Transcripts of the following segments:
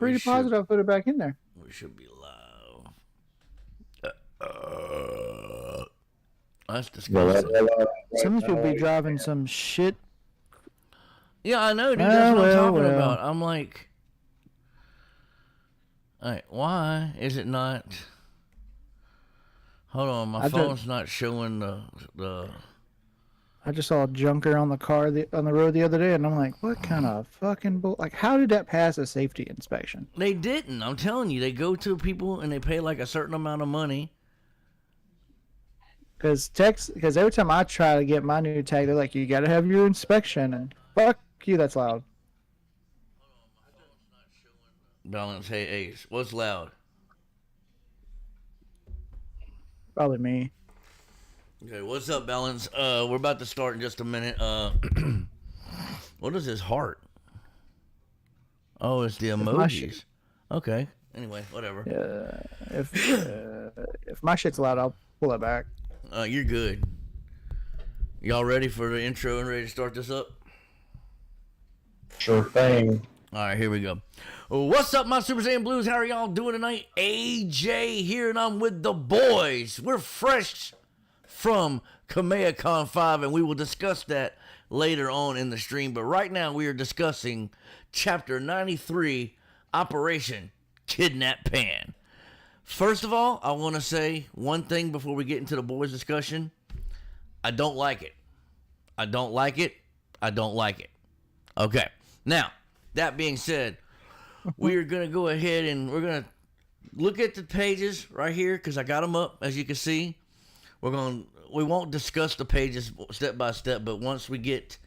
pretty positive I'll put it back in there. We should be live. That's disgusting. Some of these people be driving some shit. Yeah, I know, dude. That's what I'm talking about. I'm like, all right, why is it not? Hold on, my phone's not showing the. I just saw a junker on the road the other day, and I'm like, what kind of fucking like? How did that pass a safety inspection? They didn't. I'm telling you, they go to people and they pay like a certain amount of money. Because every time I try to get my new tag, they're like, you got to have your inspection, and fuck you, that's loud. Balance, hey Ace, what's loud? Probably me. Okay, what's up, Balance? We're about to start in just a minute. What is his heart? Oh, it's the emojis. Okay. Anyway, whatever. If my shit's loud, I'll pull it back. You're good. Y'all ready for the intro and ready to start this up? Sure thing. All right, here we go. What's up, my Super Saiyan Blues? How are y'all doing tonight? AJ here, and I'm with the boys. We're fresh from KamehaCon 5, and we will discuss that later on in the stream. But right now, we are discussing Chapter 93, Operation Kidnap Pan. First of all, I want to say one thing before we get into the boys' discussion. I don't like it. I don't like it. I don't like it. Okay. Now, that being said, we are going to go ahead and we're going to look at the pages right here because I got them up, as you can see. We won't discuss the pages step by step, but once we get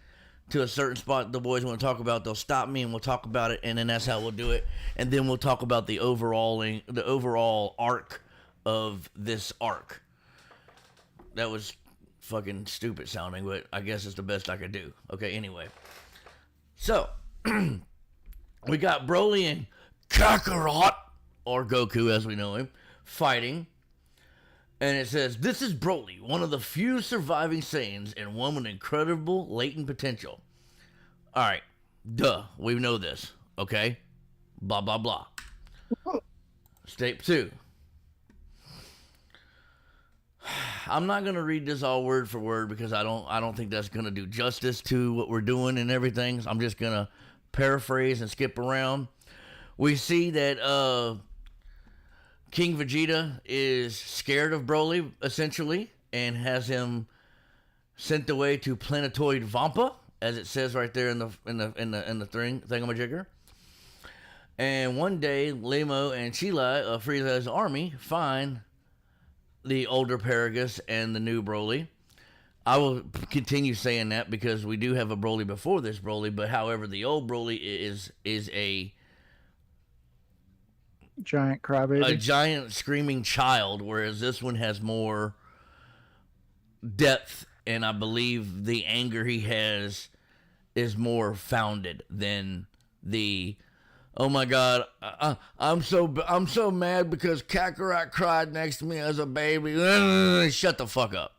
to a certain spot the boys want to talk about, they'll stop me and we'll talk about it, and then that's how we'll do it. And then we'll talk about the overall arc of this arc. That was fucking stupid sounding, but I guess it's the best I could do. Okay, anyway. So, we got Broly and Kakarot, or Goku as we know him, fighting. And it says, this is Broly, one of the few surviving Saiyans and one with incredible latent potential. Alright, duh, we know this, okay? Blah, blah, blah. Step 2. I'm not going to read this all word for word because I don't think that's going to do justice to what we're doing and everything. So I'm just going to paraphrase and skip around. We see that King Vegeta is scared of Broly, essentially, and has him sent away to Planetoid Vampa, as it says right there in the thingamajigger. And one day, Lemo and Chila of Frieza's army find the older Paragus and the new Broly. I will continue saying that because we do have a Broly before this Broly, but however, the old Broly is a giant crybaby. A giant screaming child, whereas this one has more depth, and I believe the anger he has is more founded than the oh my god, I'm so mad because Kakarot cried next to me as a baby. Shut the fuck up.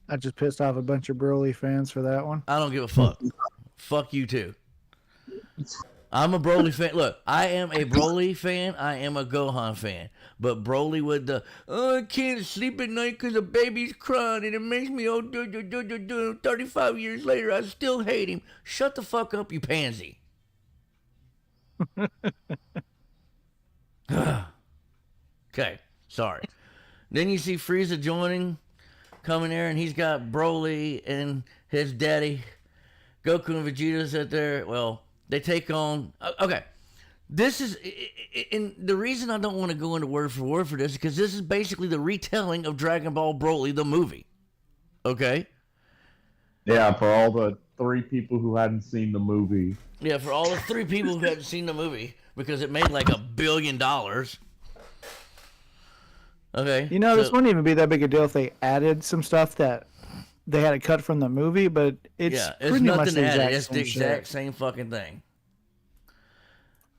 I just pissed off a bunch of Broly fans for that one. I don't give a fuck. Fuck you too. I'm a Broly fan. Look, I am a Broly fan. I am a Gohan fan. But Broly with the, I can't sleep at night because the baby's crying and it makes me, 35 years later, I still hate him. Shut the fuck up, you pansy. Okay, sorry. Then you see Frieza coming there, and he's got Broly and his daddy, Goku and Vegeta sit there. Well, they take on. Okay, this is, and the reason I don't want to go into word for this is because this is basically the retelling of Dragon Ball Broly, the movie. Okay. Yeah, for all the 3 people who hadn't seen the movie. Yeah, for all the 3 people who hadn't seen the movie, because it made like $1 billion. Okay. You know, this wouldn't even be that big a deal if they added some stuff that they had to cut from the movie, but it's pretty much the exact It's the exact same fucking thing.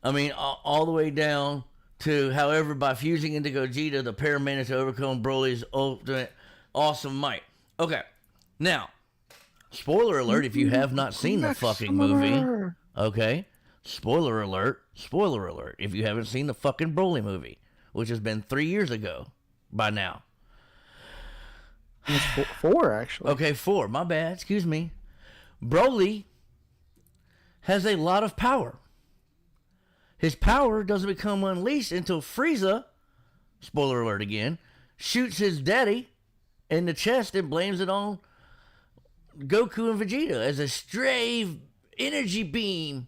I mean, all the way down to, however, by fusing into Gogeta, the pair managed to overcome Broly's ultimate awesome might. Okay, now, spoiler alert if you have not seen the fucking movie. Okay, Spoiler alert, if you haven't seen the fucking Broly movie, which has been 3 years ago by now. It's four, actually. Okay, 4, my bad, excuse me. Broly has a lot of power. His power doesn't become unleashed until Frieza, spoiler alert again, shoots his daddy in the chest and blames it on Goku and Vegeta as a stray energy beam.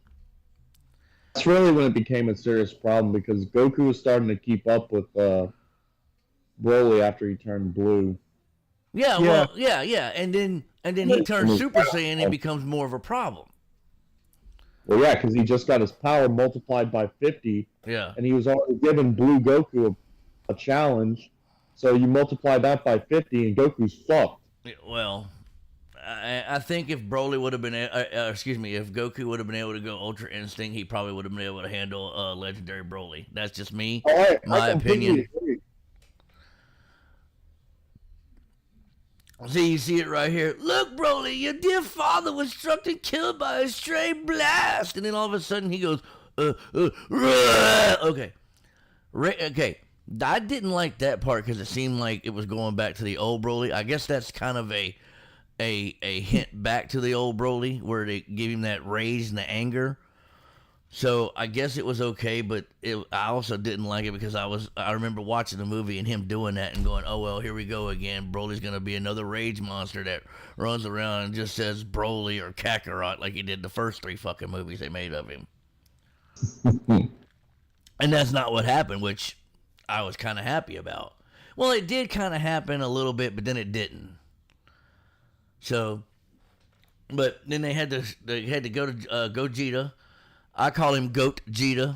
That's really when it became a serious problem because Goku was starting to keep up with Broly after he turned blue. Yeah, well, yeah. And then he turns Super Saiyan and becomes more of a problem. Well, yeah, because he just got his power multiplied by 50. Yeah. And he was already giving Blue Goku a challenge. So you multiply that by 50 and Goku's fucked. Well, I think if Broly would have been, if Goku would have been able to go Ultra Instinct, he probably would have been able to handle Legendary Broly. That's just me, my opinion. Agree. See, you see it right here. Look, Broly, your dear father was struck and killed by a stray blast. And then all of a sudden he goes, okay. Okay. I didn't like that part because it seemed like it was going back to the old Broly. I guess that's kind of a hint back to the old Broly where they give him that rage and the anger. So I guess it was okay, but I also didn't like it because I remember watching the movie and him doing that and going, oh, well, here we go again. Broly's going to be another rage monster that runs around and just says Broly or Kakarot like he did the first 3 fucking movies they made of him. And that's not what happened, which I was kind of happy about. Well, it did kind of happen a little bit, but then it didn't. So, but then they had to go to Gogeta. I call him Goat Jita.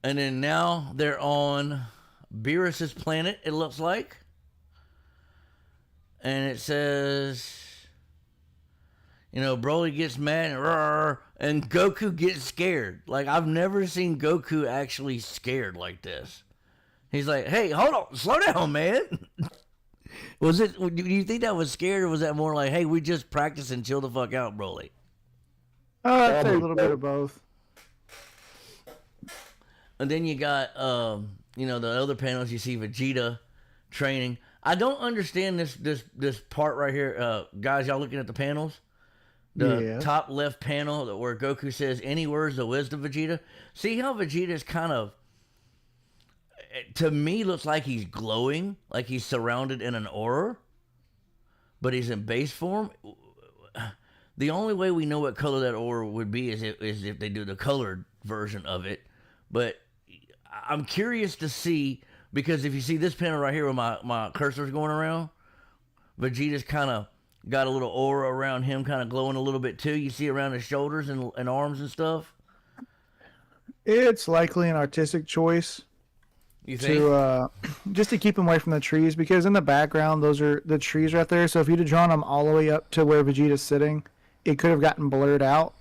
And then now they're on Beerus's planet, it looks like. And it says, Broly gets mad and Goku gets scared. Like, I've never seen Goku actually scared like this. He's like, hey, hold on, slow down, man. Do you think that was scared, or was that more like, hey, we just practice and chill the fuck out, Broly? I'd say a little bit of both. And then you got, the other panels. You see Vegeta training. I don't understand this part right here, guys. Y'all looking at the panels? The top left panel where Goku says, "Any words of wisdom, Vegeta." See how Vegeta's kind of, to me, looks like he's glowing, like he's surrounded in an aura, but he's in base form. The only way we know what color that aura would be is if they do the colored version of it. But I'm curious to see, because if you see this panel right here where my cursor's going around, Vegeta's kind of got a little aura around him, kind of glowing a little bit too. You see around his shoulders and arms and stuff. It's likely an artistic choice. You think? Just to keep him away from the trees, because in the background, those are the trees right there. So if you'd have drawn them all the way up to where Vegeta's sitting, it could have gotten blurred out.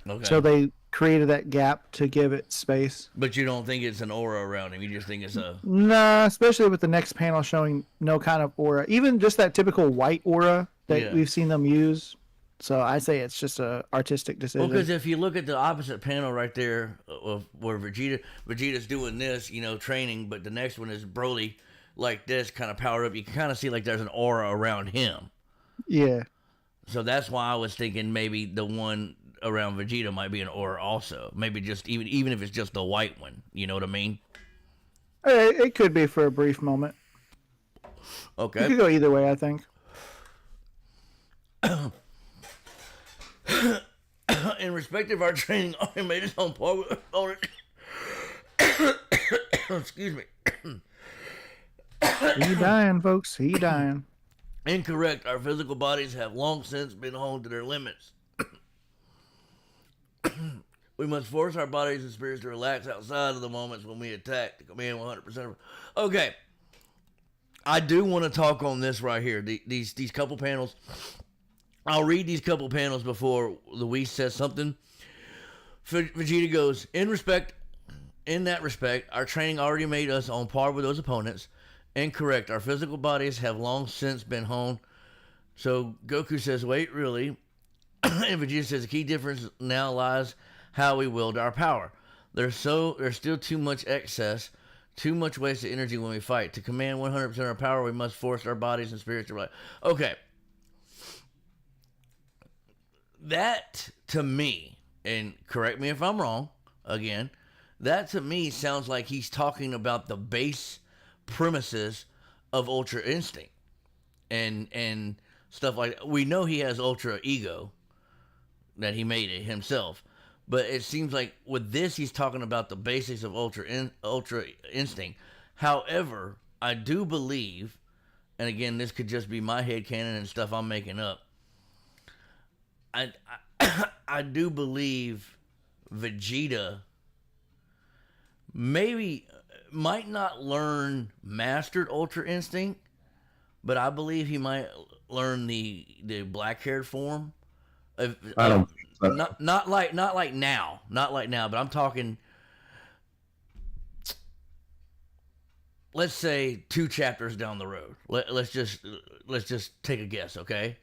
Okay. So they created that gap to give it space. But you don't think it's an aura around him? You just think it's a... Nah, especially with the next panel showing no kind of aura. Even just that typical white aura that we've seen them use. So I say it's just a artistic decision. Well, because if you look at the opposite panel right there of where Vegeta's doing this, training, but the next one is Broly like this, kind of powered up. You can kind of see like there's an aura around him. Yeah. So that's why I was thinking maybe the one around Vegeta might be an aura also. Maybe just even if it's just the white one. You know what I mean? It could be for a brief moment. Okay. It could go either way, I think. In respect of our training, I made it on par with opponent. Excuse me. He dying, folks. He dying. Incorrect. Our physical bodies have long since been honed to their limits. We must force our bodies and spirits to relax outside of the moments when we attack to command 100% of... Okay. I do want to talk on this right here. These couple panels. I'll read these couple panels before Luis says something. Vegeta goes, in that respect, our training already made us on par with those opponents. Incorrect. Our physical bodies have long since been honed. So Goku says, wait, really? and Vegeta says the key difference now lies how we wield our power. There's still too much excess, too much wasted energy when we fight. To command 100% of our power, we must force our bodies and spirits to life. Okay. That, to me, and correct me if I'm wrong, again, that to me sounds like he's talking about the base premises of Ultra Instinct. And stuff like that. We know he has Ultra Ego, that he made it himself. But it seems like with this, he's talking about the basics of Ultra Instinct. However, I do believe, and again, this could just be my headcanon and stuff I'm making up, I do believe Vegeta might not learn Mastered Ultra Instinct, but I believe he might learn the black-haired form. I don't think so. Not like now, but I'm talking. Let's say 2 chapters down the road. Let's just take a guess, okay?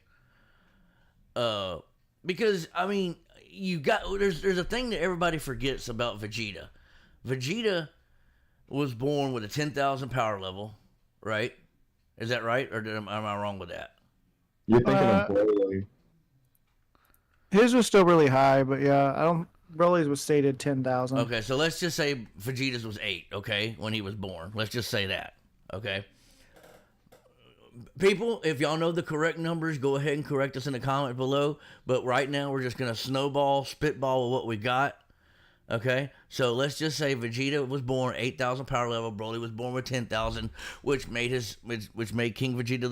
Because I mean, there's a thing that everybody forgets about Vegeta. Vegeta was born with a 10,000 power level, right? Is that right, or am I wrong with that? You're thinking of Broly. His was still really high, but yeah, I don't. Broly's was stated 10,000. Okay, so let's just say Vegeta's was 8, okay, when he was born. Let's just say that, okay? People, if y'all know the correct numbers, go ahead and correct us in the comment below. But right now, we're just going to spitball with what we got, okay? So let's just say Vegeta was born 8,000 power level. Broly was born with 10,000, which made King Vegeta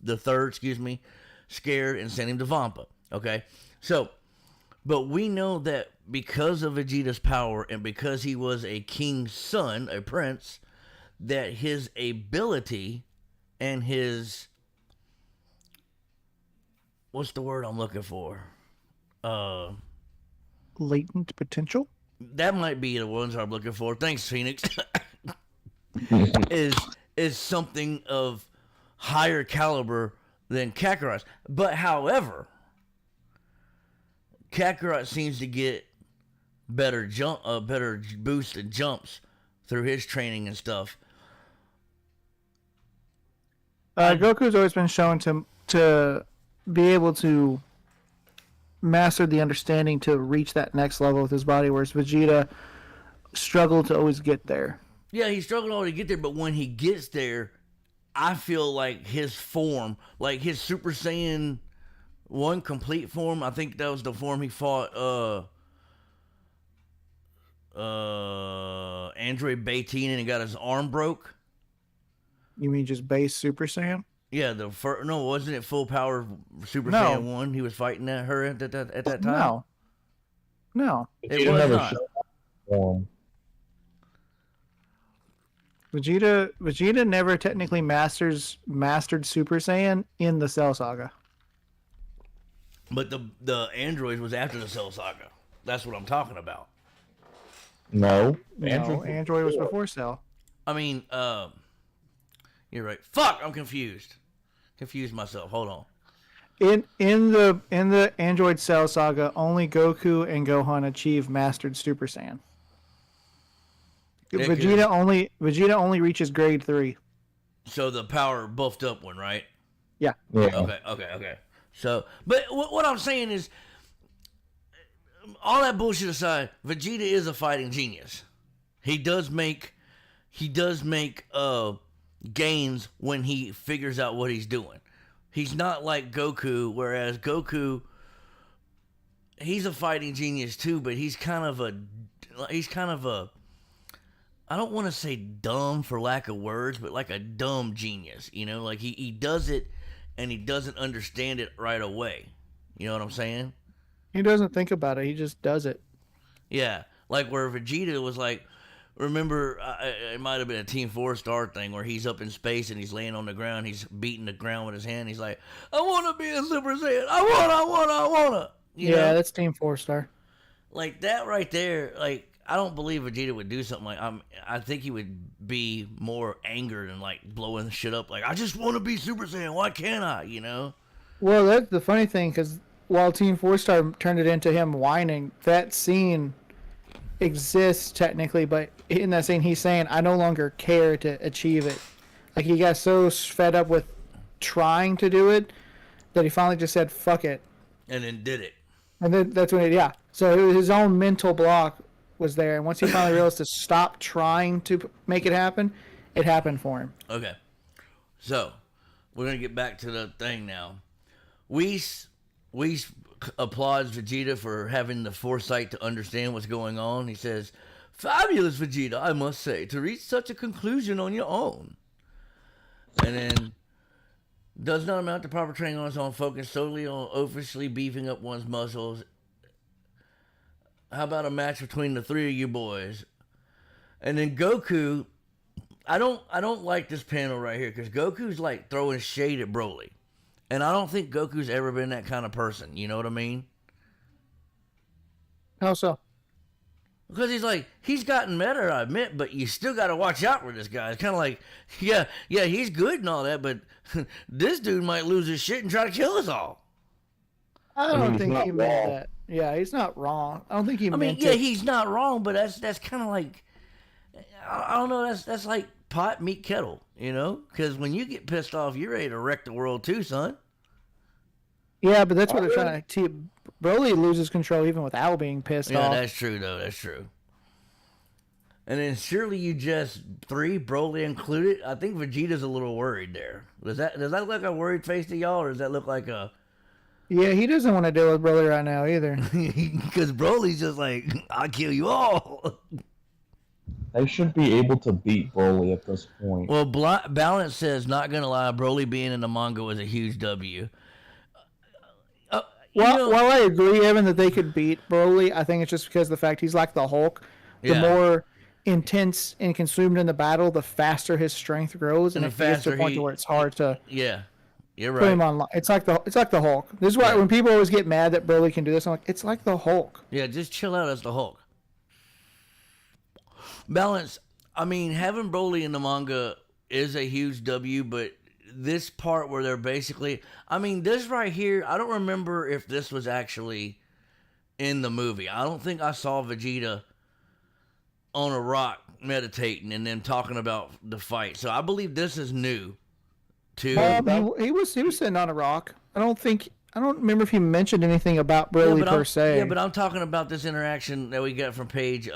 the third, scared and sent him to Vampa, okay? So, but we know that because of Vegeta's power and because he was a king's son, a prince, that his ability and his, what's the word I'm looking for? Latent potential? That might be the ones I'm looking for. Thanks, Phoenix. is something of higher caliber than Kakarot's. But however, Kakarot seems to get better boost and jumps through his training and stuff. Goku's always been shown to be able to master the understanding to reach that next level with his body, whereas Vegeta struggled to always get there. Yeah, he struggled always to get there, but when he gets there, I feel like his form, like his Super Saiyan 1 complete form, I think that was the form he fought Android Bayteen and he got his arm broke. You mean just base Super Saiyan? Yeah, wasn't it full power Super Saiyan 1? He was fighting her at that time? No. It was not. Vegeta never technically mastered Super Saiyan in the Cell Saga. But the androids was after the Cell Saga. That's what I'm talking about. No, Android was before Cell. I mean, you're right. Fuck, I'm confused. Confused myself. Hold on. In the Android Cell Saga, only Goku and Gohan achieve mastered Super Saiyan. Vegeta only reaches grade 3. So the power buffed up one, right? Yeah. Okay. So, but what I'm saying is, all that bullshit aside, Vegeta is a fighting genius. He does make gains when he figures out what he's doing. He's not like Goku, whereas Goku, he's a fighting genius too, but he's kind of a I don't want to say dumb for lack of words, but like a dumb genius, like he does it and he doesn't understand it right away. You know what I'm saying? He doesn't think about it. He just does it. Yeah. Like where Vegeta was like, remember, it might have been a Team 4-star thing where he's up in space and he's laying on the ground. He's beating the ground with his hand. He's like, I want to be a Super Saiyan. I want to. You know? That's Team 4-star. Like that right there, like, I don't believe Vegeta would do something like I think he would be more angered and like blowing shit up. Like, I just want to be Super Saiyan. Why can't I? Well, that's the funny thing, because while Team 4-Star turned it into him whining, that scene exists technically, but in that scene he's saying, I no longer care to achieve it. Like, he got so fed up with trying to do it that he finally just said, fuck it. And then did it. And then that's when yeah. So his own mental block was there, and once he finally realized to stop trying to make it happen, it happened for him. Okay. So, we're going to get back to the thing now. Whis applauds Vegeta for having the foresight to understand what's going on. He says, fabulous, Vegeta, I must say, to reach such a conclusion on your own. And then, does not amount to proper training on its own, focus solely on officially beefing up one's muscles. How about a match between the three of you boys? And then Goku, I don't like this panel right here, because Goku's like throwing shade at Broly. And I don't think Goku's ever been that kind of person. You know what I mean? How so? Because he's gotten better, I admit, but you still got to watch out for this guy. It's kind of like, yeah, he's good and all that, but this dude might lose his shit and try to kill us all. I don't he's think not he meant wrong. that. Yeah, he's not wrong. I don't think he meant Yeah, it. he's not wrong, but that's kind of like, I don't know, that's like pot, meat, kettle, you know? Because when you get pissed off, you're ready to wreck the world too, son. Yeah, but that's what they're trying to. Broly loses control even without being pissed Yeah, off. that's true, though. That's true. And then surely you just three, Broly included. I think Vegeta's a little worried there. Does that look like a worried face to y'all, or does that look like a? Yeah, he doesn't want to deal with Broly right now either. Because Broly's just like, I'll kill you all. They should be able to beat Broly at this point. Well, Balance says, not gonna lie, Broly being in the manga was a huge W. While I agree, Evan, that they could beat Broly, I think it's just because of the fact he's like the Hulk. The Yeah. more intense and consumed in the battle, the faster his strength grows, and And it the gets to a faster point he- where it's hard to Yeah, you're put him right. on. It's like the Hulk. This is why Yeah. when people always get mad that Broly can do this, I'm like, it's like the Hulk. Yeah, just chill out as the Hulk. Balance. I mean, having Broly in the manga is a huge W, but this part where they're basically, I mean, this right here, I don't remember if this was actually in the movie. I don't think I saw Vegeta on a rock meditating and then talking about the fight. So I believe this is new to He was sitting on a rock. I don't remember if he mentioned anything about Broly per se. Yeah, but I'm talking about this interaction that we got from page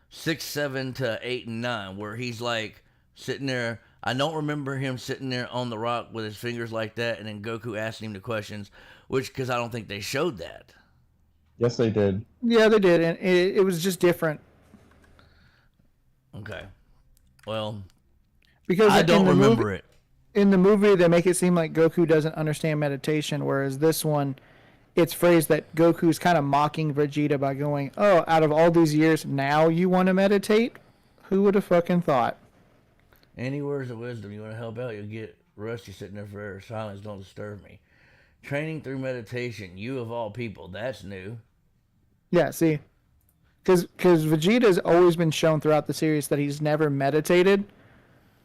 6, 7 to 8 and 9, where he's like sitting there. I don't remember him sitting there on the rock with his fingers like that, and then Goku asking him the questions, because I don't think they showed that. Yes, they did. Yeah, they did, and it was just different Okay. Well, because I don't in the remember movie, it. In the movie, they make it seem like Goku doesn't understand meditation, whereas this one, it's phrased that Goku's kind of mocking Vegeta by going, "Oh, out of all these years, now you want to meditate? Who would have fucking thought?" Any words of wisdom you want to help out, you'll get Rusty sitting there forever. Silence, don't disturb me. Training through meditation, you of all people, that's new. Yeah, see, because Vegeta's always been shown throughout the series that he's never meditated.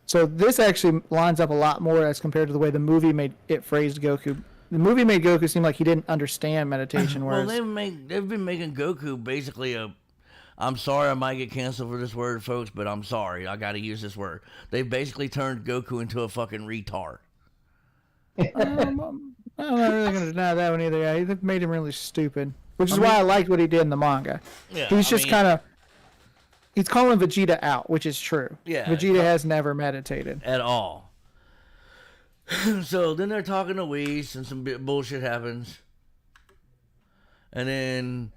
So this actually lines up a lot more as compared to the way the movie made it phrased Goku. The movie made Goku seem like he didn't understand meditation, Well, whereas they've been making Goku basically a. I'm sorry, I might get canceled for this word, folks, but I'm sorry, I got to use this word. They've basically turned Goku into a fucking retard. I'm not really going to deny that one either. Yeah, they've made him really stupid, which is why I liked what he did in the manga. Yeah, He's just kind of. He's calling Vegeta out, which is true. Yeah, Vegeta has never meditated. at all. So then they're talking to Whis, and some bullshit happens, and then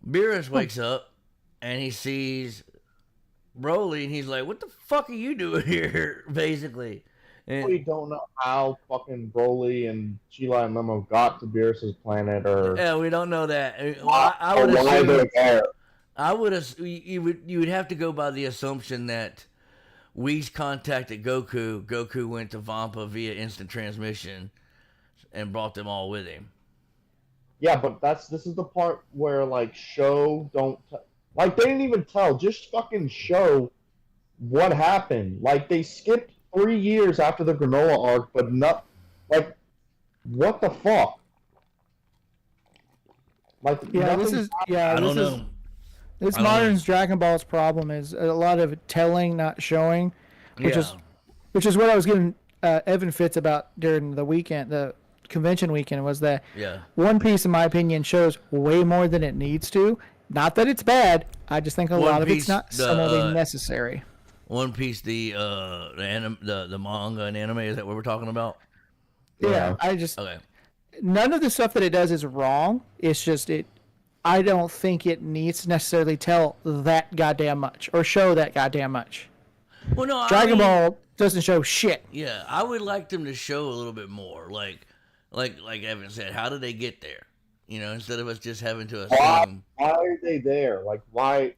Beerus wakes up and he sees Broly, and he's like, "What the fuck are you doing here?" Basically, We and don't know how fucking Broly and Sheila and Memo got to Beerus's planet, or yeah, we don't know that. Well, I would why assume. they're there. I would you would have to go by the assumption that Whis contacted Goku. Goku went to Vampa via instant transmission and brought them all with him. Yeah, but this is the part where like show don't like they didn't even tell. Just fucking show what happened. Like they skipped 3 years after the Granola arc, but not like What the fuck? Like, Yeah, nothing. I don't know. This I don't know. modern Dragon Ball's problem is a lot of telling, not showing, which Yeah. is what I was giving Evan fits about during the weekend, the convention weekend, was that Yeah. One Piece, in my opinion, shows way more than it needs to. Not that it's bad. I just think a One lot of it's Piece, not similarly necessary. One Piece, the manga and anime, is that what we're talking about? Yeah, I just Okay. none of the stuff that it does is wrong. It's just it. I don't think it needs to necessarily tell that goddamn much or show that goddamn much. Well, no, Dragon Ball doesn't show shit. Yeah, I would like them to show a little bit more, like Evan said. How did they get there? You know, instead of us just having to assume. Why are they there? Like, why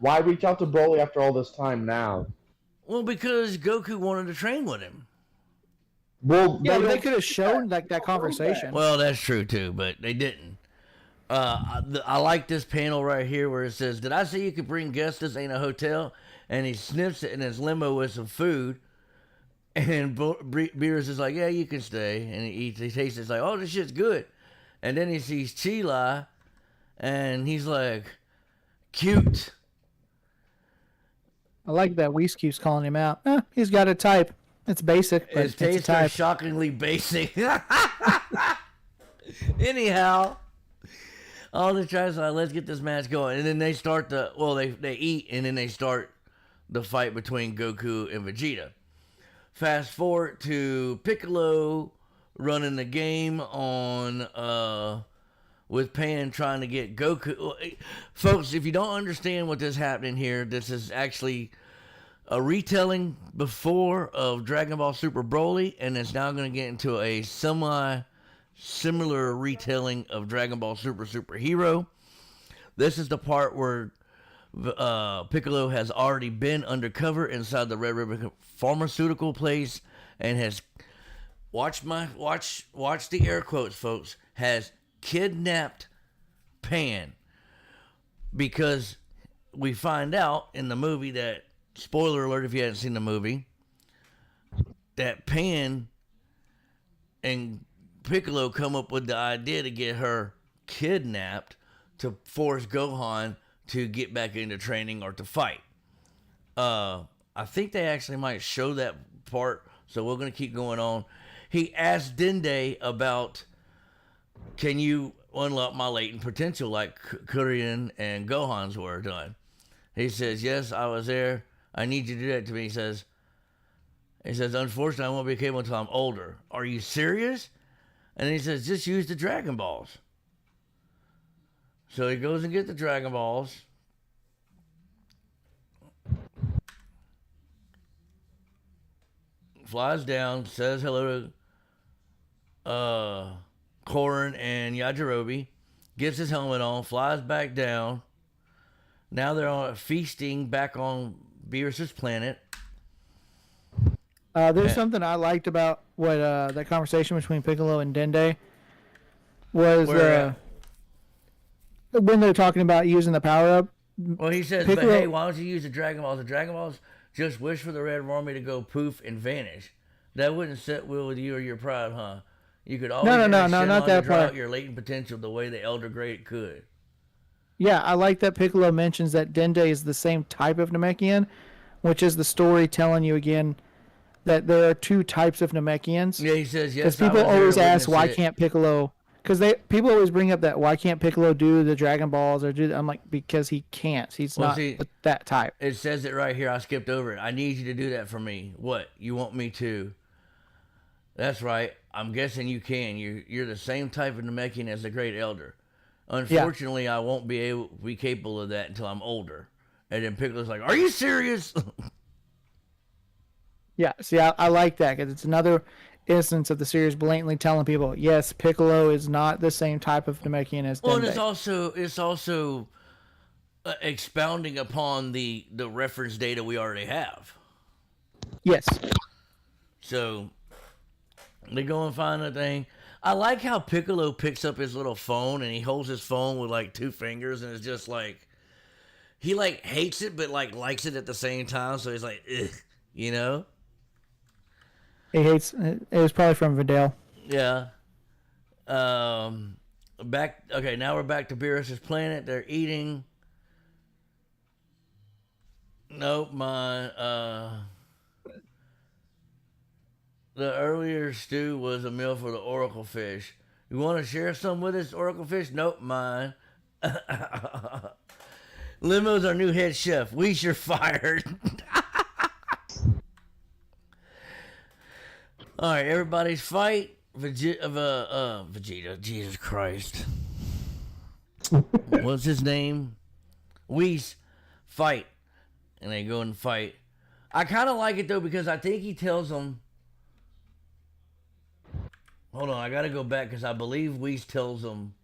reach out to Broly after all this time now? Well, because Goku wanted to train with him. Well, Yeah, they don't- could have shown like that conversation. Well, that's true too, but they didn't. I like this panel right here where it says, "Did I say you could bring guests? This ain't a hotel." And he sniffs it in his limo with some food. And Beerus is like, "Yeah, you can stay." And he tastes it. It's like, "Oh, this shit's good." And then he sees Chi-Lai, and he's like, "Cute." I like that Whis keeps calling him out. He's got a type. It's basic, but His it's a tastes are type. shockingly basic. Anyhow, all the tries like, let's get this match going, and then they start they eat, and then they start the fight between Goku and Vegeta. Fast forward to Piccolo running the game on with Pan trying to get Goku. Folks, if you don't understand what is happening here, this is actually a retelling before of Dragon Ball Super Broly, and it's now going to get into a similar retelling of Dragon Ball Super Hero. This is the part where Piccolo has already been undercover inside the Red Ribbon pharmaceutical place and has watch the air quotes, folks, has kidnapped Pan, because we find out in the movie that, spoiler alert if you haven't seen the movie, that Pan and Piccolo come up with the idea to get her kidnapped to force Gohan to get back into training or to fight. I think they actually might show that part, so we're going to keep going on. He asked Dende about, can you unlock my latent potential like Kurian and Gohan's were done? He says, yes, I was there. I need you to do that to me. He says, unfortunately, I won't be capable until I'm older. Are you serious? And he says, just use the Dragon Balls. So he goes and gets the Dragon Balls. Flies down, says hello to Korin and Yajirobe, gets his helmet on, flies back down. Now they're on feasting back on Beerus's planet. There's something I liked about what that conversation between Piccolo and Dende was when they're talking about using the power up. Well, he says, Piccolo, but hey, why don't you use the Dragon Balls? The Dragon Balls just wish for the Red Army to go poof and vanish. That wouldn't sit well with you or your pride, huh? You could always no, not that draw part. out your latent potential the way the Elder Great could. Yeah, I like that Piccolo mentions that Dende is the same type of Namekian, which is the story telling you again that there are two types of Namekians. Yeah, he says, yes. Because people always ask, why it. can't Piccolo? Because people always bring up that, why can't Piccolo do the Dragon Balls or do? I'm like, because he can't. He's not that type. It says it right here. I skipped over it. I need you to do that for me. What? You want me to? That's right. I'm guessing you can. You're the same type of Namekian as the Great Elder. Unfortunately, I won't be capable of that until I'm older. And then Piccolo's like, are you serious? Yeah, see, I like that because it's another instance of the series blatantly telling people, yes, Piccolo is not the same type of Namekian as Dende. Well, and it's also expounding upon the reference data we already have. Yes. So they go and find the thing. I like how Piccolo picks up his little phone and he holds his phone with like two fingers and it's just like, he like hates it but like likes it at the same time. So he's like, ugh, you know? He hates it. Was probably from Vidal. Yeah. Back. Okay, now we're back to Beerus's planet. They're eating. Nope, the earlier stew was a meal for the oracle fish. You want to share some with us, oracle fish? Nope, mine. Limo's our new head chef. We sure fired. All right, everybody's fight. Vegeta. Jesus Christ. What's his name? Whis fight. And they go and fight. I kind of like it though because I think he tells them. Hold on, I gotta go back because I believe Whis tells them.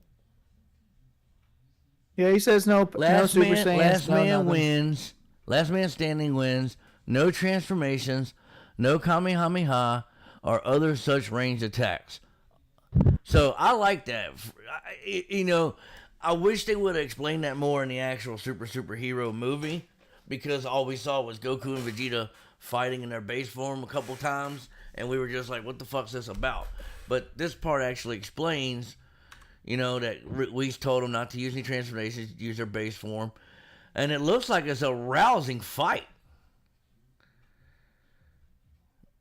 Yeah, he says no. No Super Saiyans. Last no man nothing. wins. Last man standing wins. No transformations. No Kamehameha or other such ranged attacks. So I like that. You know, I wish they would have explained that more in the actual superhero movie because all we saw was Goku and Vegeta fighting in their base form a couple times, and we were just like, "What the fuck's this about?" But this part actually explains. You know, that Whis told them not to use any transformations, use their base form. And it looks like it's a rousing fight.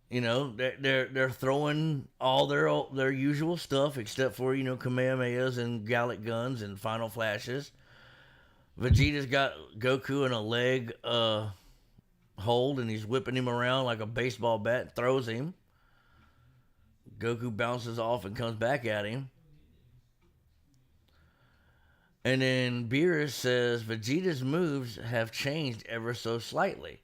You know, they're throwing all their usual stuff except for, you know, Kamehamehas and Gallic guns and Final Flashes. Vegeta's got Goku in a leg hold and he's whipping him around like a baseball bat and throws him. Goku bounces off and comes back at him. And then Beerus says Vegeta's moves have changed ever so slightly.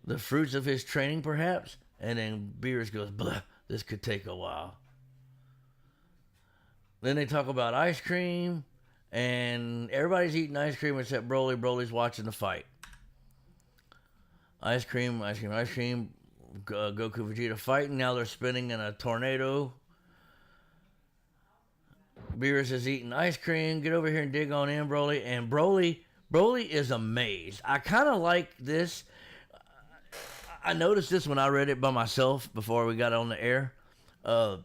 The fruits of his training, perhaps? And then Beerus goes, blah, this could take a while. Then they talk about ice cream, and everybody's eating ice cream except Broly. Broly's watching the fight. Ice cream. Goku, Vegeta fighting. Now they're spinning in a tornado. Beerus is eating ice cream. Get over here and dig on in, Broly. And Broly is amazed. I kind of like this. I noticed this when I read it by myself before we got on the air. I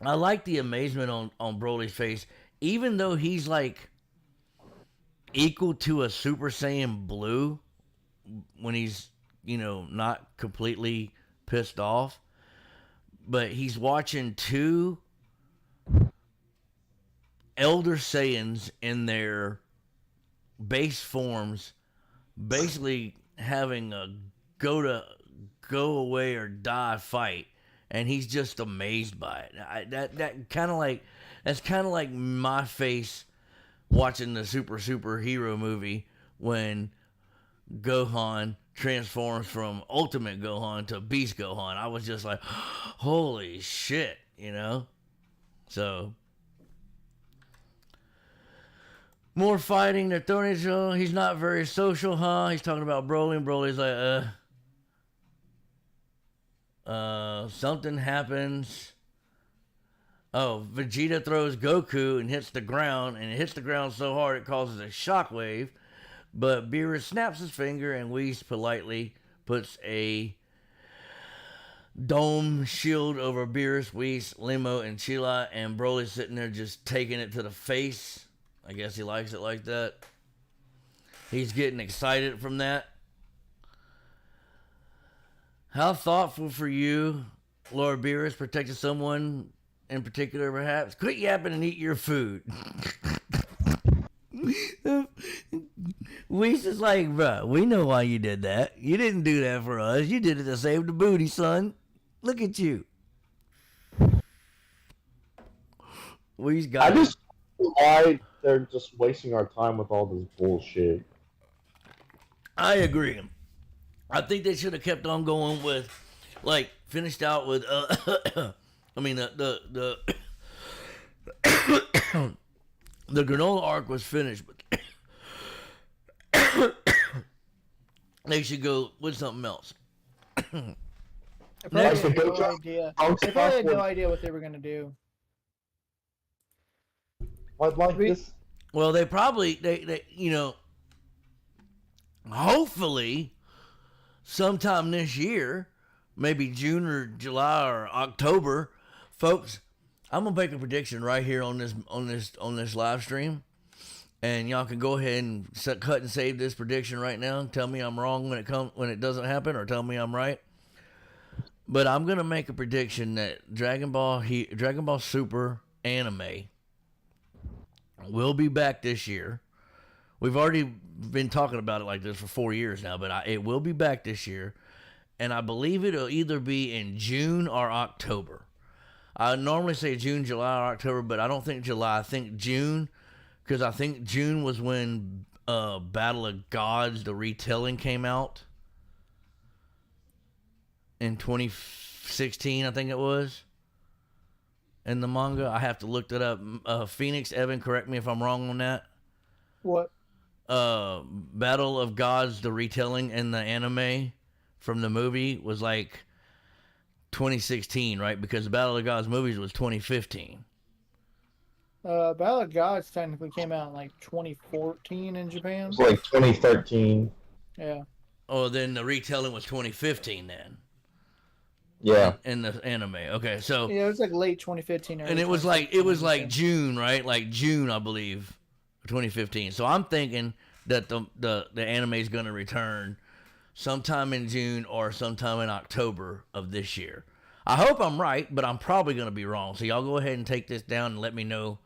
like the amazement on Broly's face. Even though he's like equal to a Super Saiyan Blue when he's, you know, not completely pissed off. But he's watching two Elder Saiyans in their base forms basically having a go away or die fight, and he's just amazed by it. That's kind of like my face watching the superhero movie when Gohan transforms from Ultimate Gohan to Beast Gohan. I was just like, holy shit, you know? So more fighting. They're throwing each other. He's not very social, huh? He's talking about Broly, and Broly's like, something happens. Oh, Vegeta throws Goku and hits the ground, and it hits the ground so hard it causes a shockwave. But Beerus snaps his finger, and Whis politely puts a dome shield over Beerus, Whis, Limo, and Chila, and Broly's sitting there just taking it to the face. I guess he likes it like that. He's getting excited from that. How thoughtful for you, Lord Beerus, protecting someone in particular, perhaps. Quit yapping and eat your food. Whis is like, bruh, we know why you did that. You didn't do that for us. You did it to save the booty, son. Look at you. Whis got I just why they're just wasting our time with all this bullshit. I agree. I think they should have kept on going with, like, finished out with, I mean, the the granola arc was finished, but they should go with something else. They probably had no Goku- idea. Trunks They probably had no would- idea what they were gonna do. like this. Well, they probably, they you know, hopefully sometime this year, maybe June or July or October, folks, I'm gonna make a prediction right here on this live stream, and y'all can go ahead and cut and save this prediction right now. Tell me I'm wrong when it doesn't happen, or tell me I'm right. But I'm gonna make a prediction that Dragon Ball Super anime will be back this year. We've already been talking about it like this for 4 years now, but it will be back this year, and I believe it'll either be in June or October. I normally say June, July, or October, but I don't think July. I think June, because I think June was when Battle of Gods, the retelling, came out in 2016, I think it was, in the manga. I have to look that up. Phoenix, Evan, correct me if I'm wrong on that. What? Battle of Gods, the retelling in the anime from the movie was like 2016, right? Because the Battle of Gods movies was 2015. Battle of Gods technically came out in like 2014 in Japan. It was like 2013. Yeah. Oh, then the retelling was 2015 then. Yeah. In the anime. Okay, so Yeah, it was like late 2015. and it was like June, right? Like June, I believe, 2015. So I'm thinking that the anime is going to return sometime in June or sometime in October of this year. I hope I'm right, but I'm probably going to be wrong. So y'all go ahead and take this down and let me know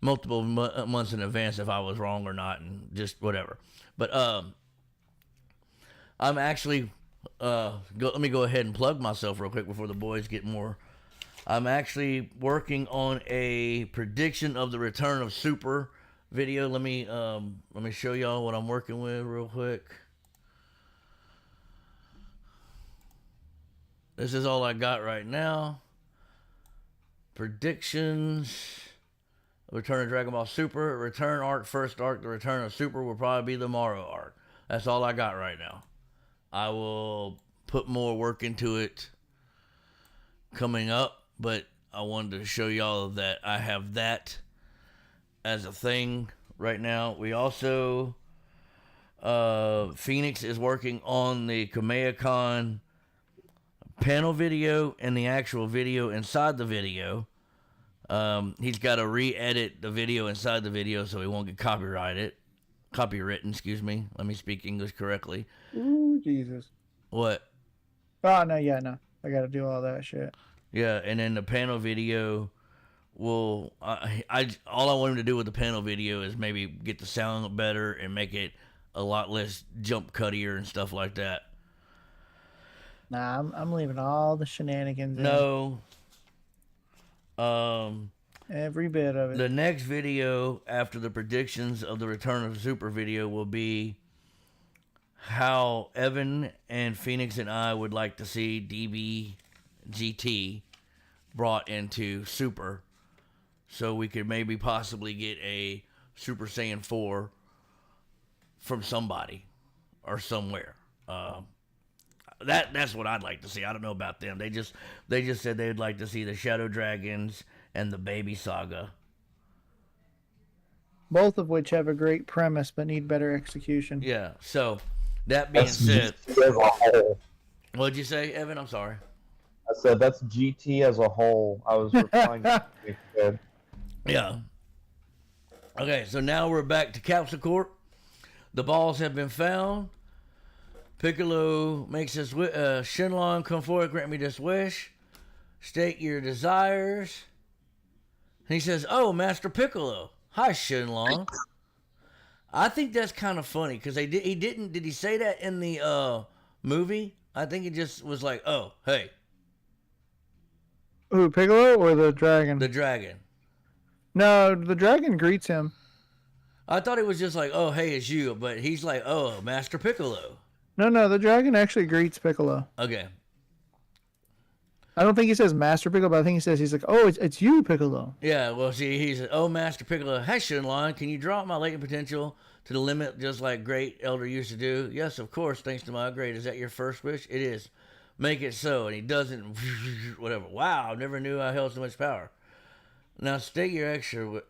multiple months in advance if I was wrong or not, and just whatever. But I'm actually let me go ahead and plug myself real quick before the boys get more. I'm actually working on a prediction of the return of Super video. Let me show y'all what I'm working with real quick. This is all I got right now. Predictions. Return of Dragon Ball Super. Return arc, first arc. The return of Super will probably be the Morrow arc. That's all I got right now. I will put more work into it coming up, but I wanted to show y'all that I have that as a thing right now. We also, Phoenix is working on the Kamea-Con panel video and the actual video inside the video. He's got to re-edit the video inside the video so he won't get copywritten, excuse me. Let me speak English correctly. Ooh, Jesus. What? Oh, no, yeah, no. I got to do all that shit. Yeah, and then the panel video will... all I want him to do with the panel video is maybe get the sound better and make it a lot less jump cuttier and stuff like that. Nah, I'm leaving all the shenanigans in. No. Every bit of it. The next video after the predictions of the return of Super video will be how Evan and Phoenix and I would like to see DBGT brought into Super, so we could maybe possibly get a Super Saiyan 4 from somebody or somewhere. That's what I'd like to see. I don't know about them. They just said they'd like to see the Shadow Dragons and the Baby Saga. Both of which have a great premise but need better execution. Yeah. So that being said, GT as a whole. what'd you say, Evan? I'm sorry. I said that's GT as a whole. I was replying to what you said. Yeah. Okay, so now we're back to Capsule Corp. The balls have been found. Piccolo makes his Shenlong, come forward, grant me this wish. State your desires. And he says, "Oh, Master Piccolo. Hi, Shenlong." I think that's kind of funny because he didn't. Did he say that in the movie? I think it just was like, "Oh, hey." Who, Piccolo or the dragon? The dragon. No, the dragon greets him. I thought it was just like, "Oh, hey, it's you," but he's like, "Oh, Master Piccolo." No, the dragon actually greets Piccolo. Okay. I don't think he says Master Piccolo, but I think he says, he's like, "Oh, it's you, Piccolo." Yeah, well, see, he said, "Oh, Master Piccolo, hi, Shenlong, can you drop my latent potential to the limit just like great elder used to do?" "Yes, of course, thanks to my upgrade. Is that your first wish?" "It is." "Make it so." And he doesn't, whatever. Wow, never knew I held so much power. "Now state your extra,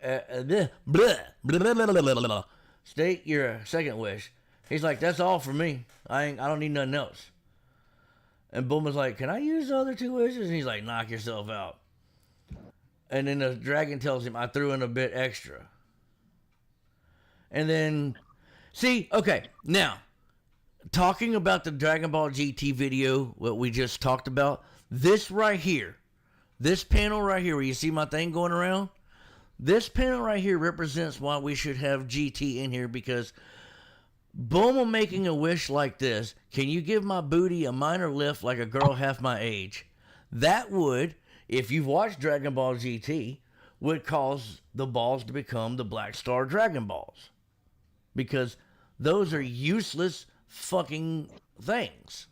state your second wish." He's like, "That's all for me. I don't need nothing else." And Bulma's like, "Can I use the other two wishes?" And he's like, "Knock yourself out." And then the dragon tells him, I threw in a bit extra. And then, see, okay, now, talking about the Dragon Ball GT video, what we just talked about, this right here, this panel right here where you see my thing going around, this panel right here represents why we should have GT in here, because Bulma making a wish like this, can you give my booty a minor lift like a girl half my age? That would, if you've watched Dragon Ball GT, would cause the balls to become the Black Star Dragon Balls. Because those are useless fucking things.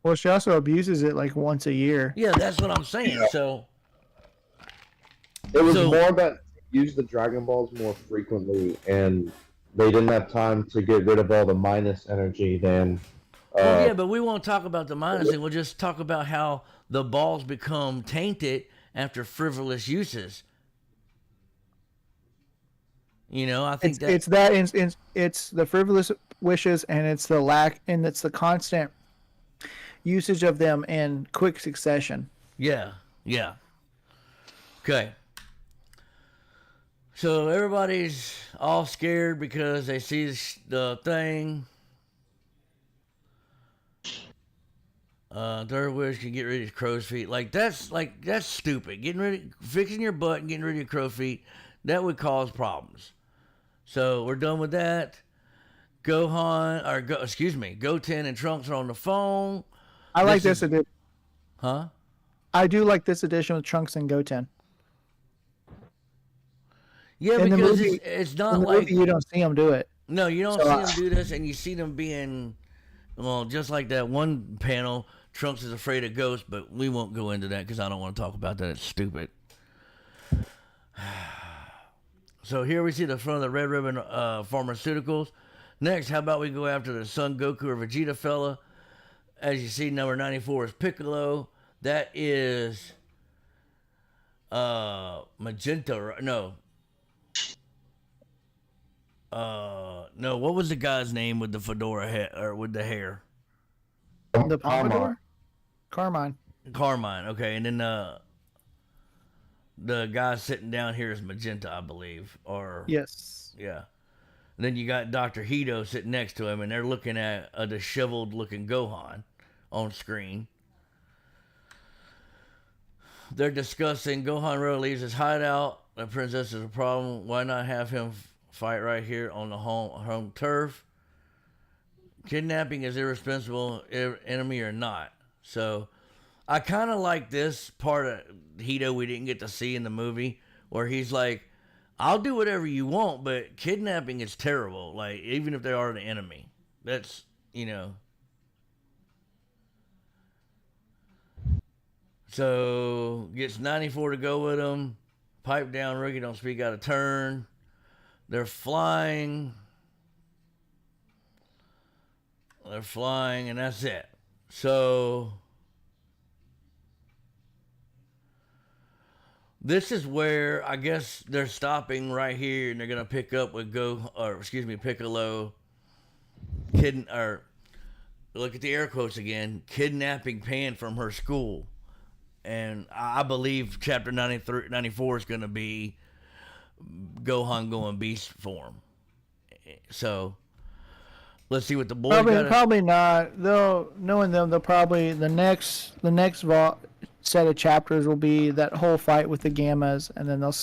Well, she also abuses it like once a year. Yeah, that's what I'm saying. So It was more that they used the Dragon Balls more frequently, and they didn't have time to get rid of all the minus energy. Then, well, yeah, but we won't talk about the minus thing. We'll just talk about how the balls become tainted after frivolous uses. You know, I think it's the frivolous wishes, and it's the lack, and it's the constant usage of them in quick succession. Yeah, yeah. Okay. So everybody's all scared because they see the thing. Third wish can get rid of crow's feet. That's stupid. Fixing your butt and getting rid of your crow's feet, that would cause problems. So we're done with that. Goten and Trunks are on the phone. I like this edition. Huh? I do like this edition with Trunks and Goten. Yeah, in because the movie, it's not in the like movie, you don't see them do it. No, you don't see them do this, and you see them being, well, just like that one panel. Trunks is afraid of ghosts, but we won't go into that because I don't want to talk about that. It's stupid. So here we see the front of the Red Ribbon Pharmaceuticals. Next, how about we go after the Son Goku or Vegeta fella? As you see, number 94 is Piccolo. That is Magenta. No, what was the guy's name with the fedora head or with the hair? The Pompadour? Carmine. Okay, and then the guy sitting down here is Magenta, I believe. Or yes. Yeah. And then you got Dr. Hito sitting next to him, and they're looking at a disheveled looking Gohan on screen. They're discussing Gohan Road leaves his hideout. The princess is a problem. Why not have him fight right here on the home turf? Kidnapping is irresponsible enemy or not. So I kind of like this part of Hito we didn't get to see in the movie, where he's like, I'll do whatever you want, but kidnapping is terrible. Like, even if they are the enemy. That's, So, gets 94 to go with him. Pipe down, rookie, don't speak out of turn. They're flying. And that's it. So, this is where I guess they're stopping right here, and they're gonna pick up with Piccolo. Look at the air quotes again. Kidnapping Pan from her school, and I believe Chapter 94 is gonna be Gohan going beast form. So let's see what the boys probably not. Knowing them, they'll probably the next set of chapters will be that whole fight with the Gammas, and then they'll.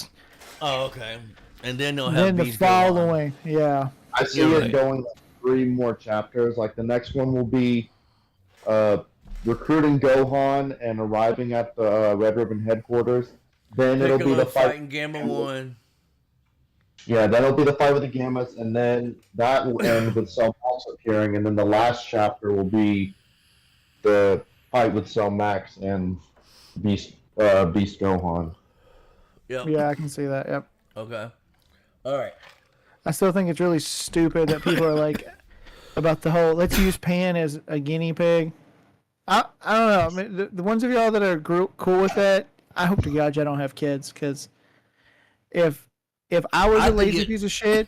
Oh, okay. And then they'll have the following. Yeah. I see it going 3 more chapters. Like the next one will be recruiting Gohan and arriving at the Red Ribbon headquarters. Then Piccolo it'll be the fight fighting Gamma 1. Yeah, then it'll be the fight with the Gammas, and then that will end with Cell Max appearing, and then the last chapter will be the fight with Cell Max and Beast Gohan. Yep. Yeah, I can see that. Yep. Okay. All right. I still think it's really stupid that people are like about the whole let's use Pan as a guinea pig. I don't know. I mean, the ones of y'all that are cool with that, I hope to God I don't have kids, because if I was a lazy piece of shit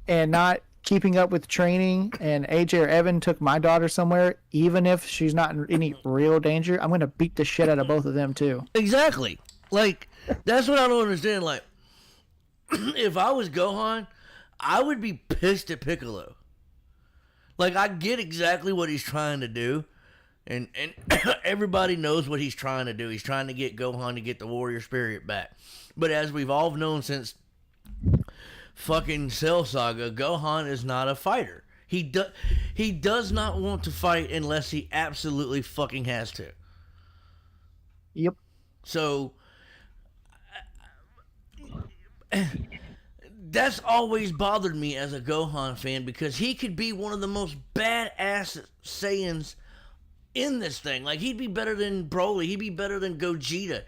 and not keeping up with training, and AJ or Evan took my daughter somewhere, even if she's not in any real danger, I'm going to beat the shit out of both of them too. Exactly. Like, That's what I don't understand. Like, if I was Gohan, I would be pissed at Piccolo. Like, I get exactly what he's trying to do, and everybody knows what he's trying to do. He's trying to get Gohan to get the warrior spirit back. But as we've all known since fucking Cell Saga, Gohan is not a fighter. He does not want to fight unless he absolutely fucking has to. Yep. So that's always bothered me as a Gohan fan, because he could be one of the most badass Saiyans in this thing. Like, he'd be better than Broly. He'd be better than Gogeta.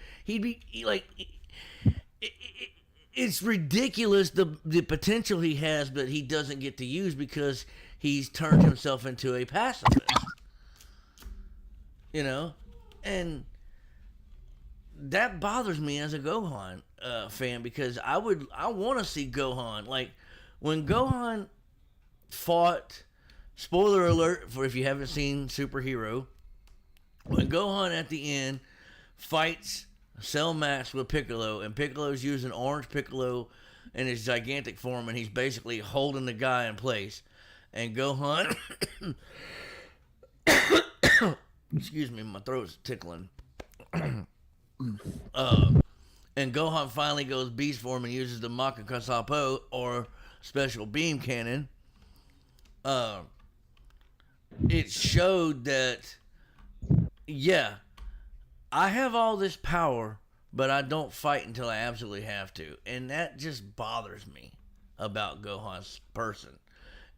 It's ridiculous the potential he has, but he doesn't get to use because he's turned himself into a pacifist. You know? And that bothers me as a Gohan fan, because I want to see Gohan. Like, when Gohan fought, spoiler alert for if you haven't seen Superhero, when Gohan at the end fights Cell Max with Piccolo, and Piccolo's using Orange Piccolo in his gigantic form, and he's basically holding the guy in place, and Gohan excuse me, my throat's tickling. And Gohan finally goes beast form and uses the Maka Kasapo, or special beam cannon. It showed that, yeah, I have all this power, but I don't fight until I absolutely have to. And that just bothers me about Gohan's person.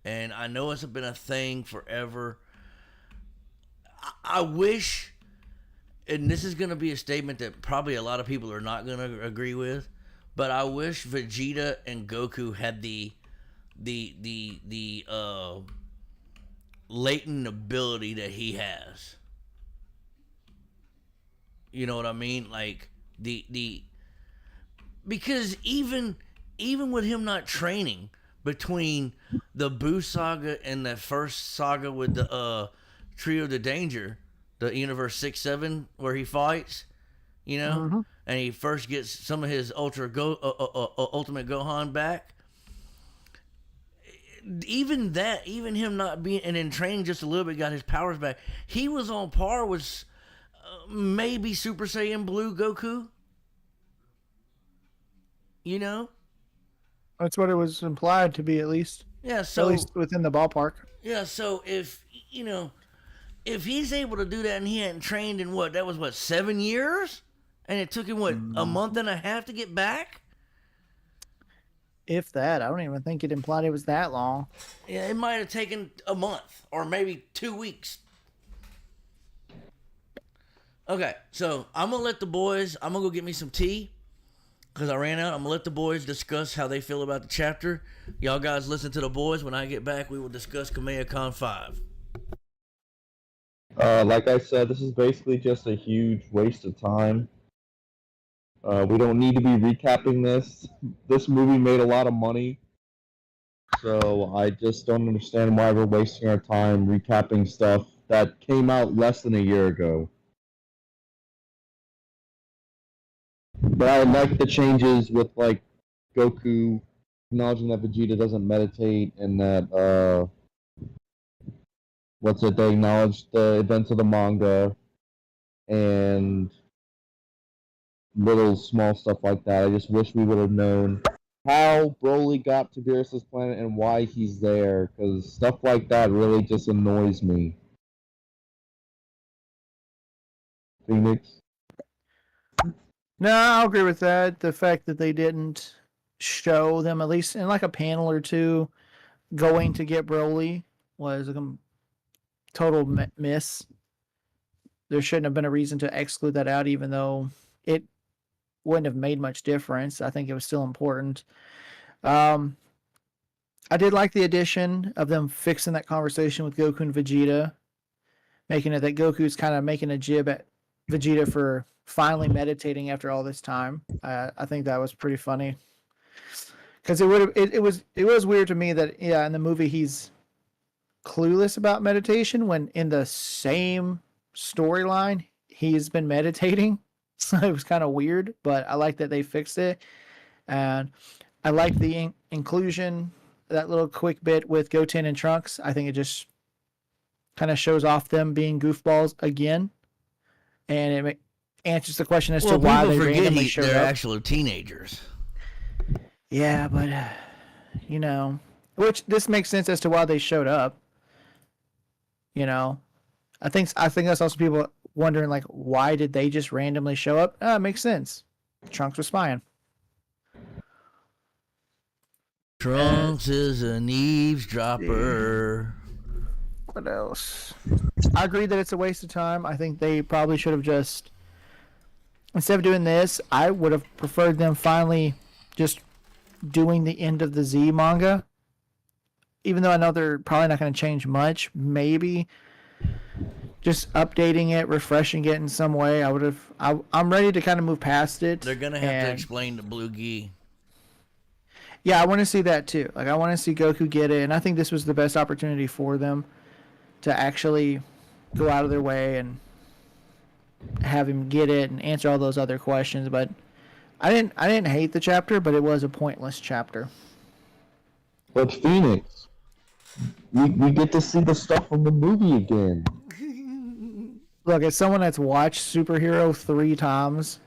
And I know it's been a thing forever. I wish, and this is going to be a statement that probably a lot of people are not going to agree with, but I wish Vegeta and Goku had the latent ability that he has. You know what I mean? Like, because even with him not training between the Buu saga and the first saga with the Trio of the Danger, the Universe 6-7, where he fights, you know, and he first gets some of his Ultimate Gohan back. Even him not being, and in training just a little bit, got his powers back. He was on par with maybe Super Saiyan Blue Goku. You know? That's what it was implied to be, at least. Yeah, so at least within the ballpark. Yeah, so if he's able to do that, and he hadn't trained in that was 7 years? And it took him a month and a half to get back? If that. I don't even think it implied it was that long. Yeah, it might have taken a month or maybe 2 weeks. Okay, so I'm going to let the boys, I'm going to go get me some tea because I ran out. I'm going to let the boys discuss how they feel about the chapter. Y'all guys listen to the boys. When I get back, we will discuss Kamea Con 5. Like I said, this is basically just a huge waste of time. We don't need to be recapping this. This movie made a lot of money, so I just don't understand why we're wasting our time recapping stuff that came out less than a year ago. But I like the changes with, like, Goku acknowledging that Vegeta doesn't meditate, and that, they acknowledged the events of the manga, and little small stuff like that. I just wish we would have known how Broly got to Beerus's planet and why he's there, because stuff like that really just annoys me. Phoenix? No, I'll agree with that. The fact that they didn't show them, at least in like a panel or two, going to get Broly was a total miss. There shouldn't have been a reason to exclude that out, even though it wouldn't have made much difference. I think it was still important. I did like the addition of them fixing that conversation with Goku and Vegeta, making it that Goku's kind of making a jib at Vegeta for finally meditating after all this time. I think that was pretty funny, because it was weird to me that, yeah, in the movie he's clueless about meditation when in the same storyline he's been meditating. So it was kind of weird, but I like that they fixed it. And I like the inclusion, that little quick bit with Goten and Trunks. I think it just kind of shows off them being goofballs again. And it answers the question as to why people they forget randomly showed they're up. actual teenagers. Yeah, but, which this makes sense as to why they showed up. I think that's also people wondering, like, why did they just randomly show up? It makes sense. Trunks was spying. Trunks is an eavesdropper. What else? I agree that it's a waste of time. I think they probably should have just, instead of doing this, I would have preferred them finally just doing the end of the Z manga. Even though I know they're probably not going to change much, maybe just updating it, refreshing it in some way. I'm ready to kind of move past it. They're gonna have to explain the blue gi. Yeah, I want to see that too. Like, I want to see Goku get it, and I think this was the best opportunity for them to actually go out of their way and have him get it and answer all those other questions. But I didn't hate the chapter, but it was a pointless chapter. But Phoenix, we get to see the stuff from the movie again. Look, as someone that's watched Superhero 3 times,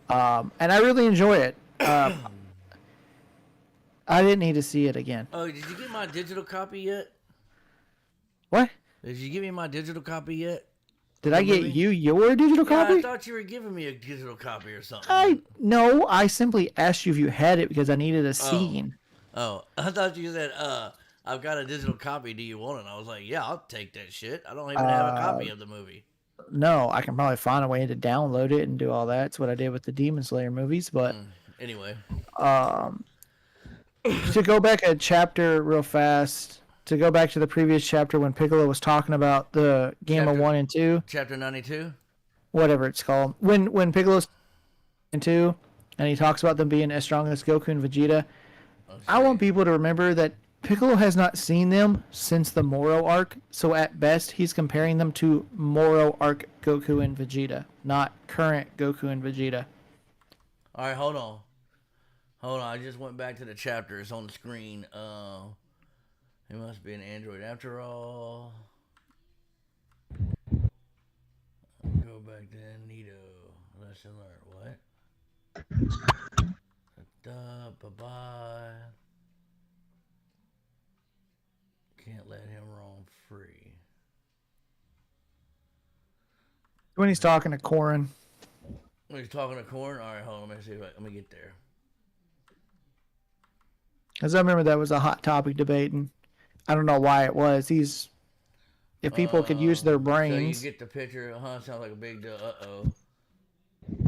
and I really enjoy it. I didn't need to see it again. Oh, did you get my digital copy yet? What? Did you give me my digital copy yet? Did I get you your digital Yeah, copy? I thought you were giving me a digital copy or something. No, I simply asked you if you had it because I needed a scene. Oh, I thought you said, I've got a digital copy. Do you want it? And I was like, yeah, I'll take that shit. I don't even have a copy of the movie. No, I can probably find a way to download it and do all that. It's what I did with the Demon Slayer movies. But Anyway. To go back a chapter real fast, to go back to the previous chapter when Piccolo was talking about the Gamma 1 and 2. Chapter 92? Whatever it's called. When Piccolo's in 2, and he talks about them being as strong as Goku and Vegeta, I want people to remember that Piccolo has not seen them since the Moro arc, so at best he's comparing them to Moro arc Goku and Vegeta, not current Goku and Vegeta. All right, hold on. I just went back to the chapter. It's on the screen. It must be an android after all. Go back to Nito. Lesson learned. What? Bye-bye. Can't let him roam free. When he's talking to Korin. When he's talking to Korn? All right, hold on. Let me get there. Because I remember that was a hot topic debate, and I don't know why it was. If people could use their brains. So you get the picture, sounds like a big deal. Uh-oh.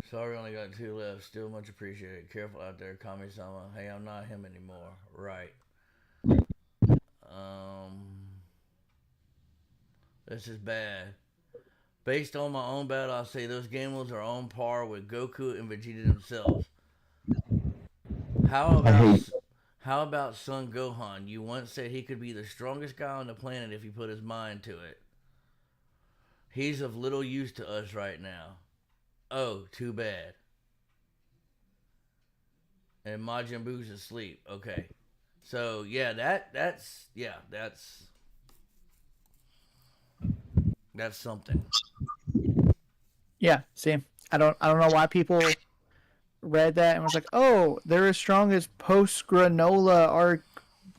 Sorry, only got 2 left. Still much appreciated. Careful out there, Kami-sama. Hey, I'm not him anymore. Right. This is bad. Based on my own battle, I'll say those Gamers are on par with Goku and Vegeta themselves. How about Son Gohan? You once said he could be the strongest guy on the planet if he put his mind to it. He's of little use to us right now. Oh, too bad. And Majin Buu's asleep. Okay. So, yeah, that's something. Yeah, see, I don't know why people read that and was like, "Oh, they're as strong as post Granola arc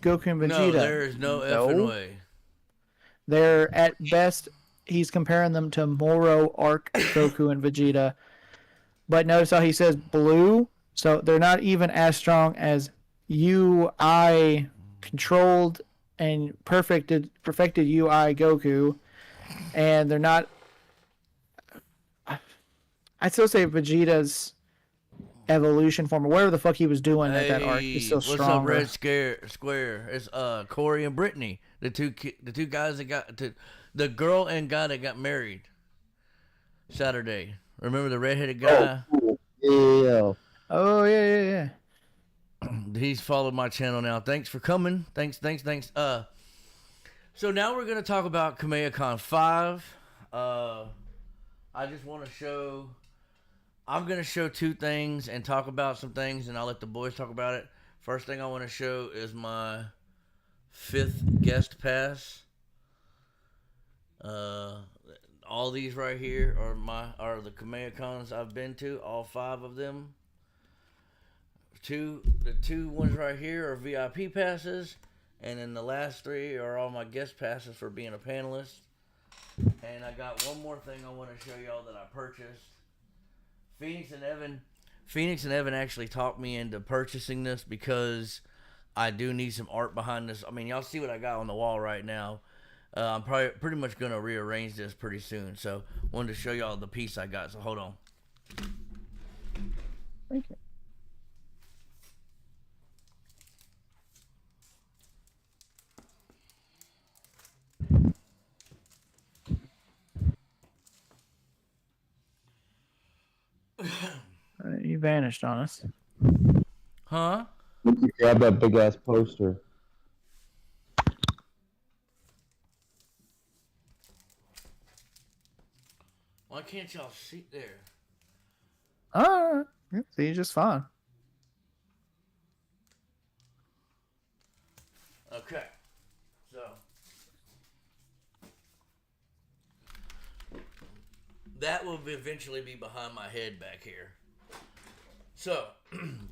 Goku and Vegeta." No, there is no effing way. They're at best. He's comparing them to Moro arc Goku and Vegeta, but notice how he says blue. So they're not even as strong as UI controlled and perfected UI Goku, and they're not. I'd still say Vegeta's evolution form, or whatever the fuck he was doing at that arc, is still stronger. What's up, Red Square? It's Corey and Brittany, the two guys that got the girl and guy that got married Saturday. Remember the redheaded guy? Yeah. Oh yeah. He's followed my channel now. Thanks for coming. Thanks. So now we're gonna talk about Kamehacon 5. I just want to show. I'm gonna show two things and talk about some things, and I'll let the boys talk about it. First thing I want to show is my 5th guest pass. All these right here are the Kamea cons I've been to. All 5 of them. The two ones right here are VIP passes, and then the last 3 are all my guest passes for being a panelist. And I got one more thing I want to show y'all that I purchased. Phoenix and Evan actually talked me into purchasing this because I do need some art behind this. I mean, y'all see what I got on the wall right now. I'm probably pretty much going to rearrange this pretty soon. So, wanted to show y'all the piece I got. So, hold on. Thank you. You vanished on us. Huh? Grab that big ass poster. Why can't y'all see there? Alright. See, just fine. Okay. So, that will eventually be behind my head back here. So,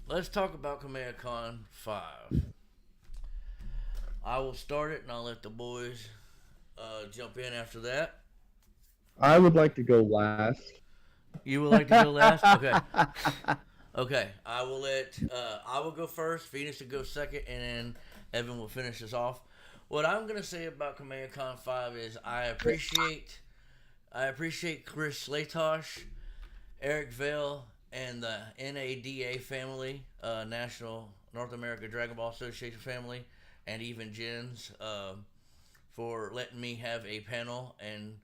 let's talk about KamehaCon 5. I will start it and I'll let the boys jump in after that. I would like to go last. You would like to go last? Okay. Okay. I will go first, Phoenix will go second, and then Evan will finish us off. What I'm going to say about KamehaCon 5 is I appreciate Chris Slatosh, Eric Vale, and the NADA family, National North America Dragon Ball Association family, and even Jen's, for letting me have a panel and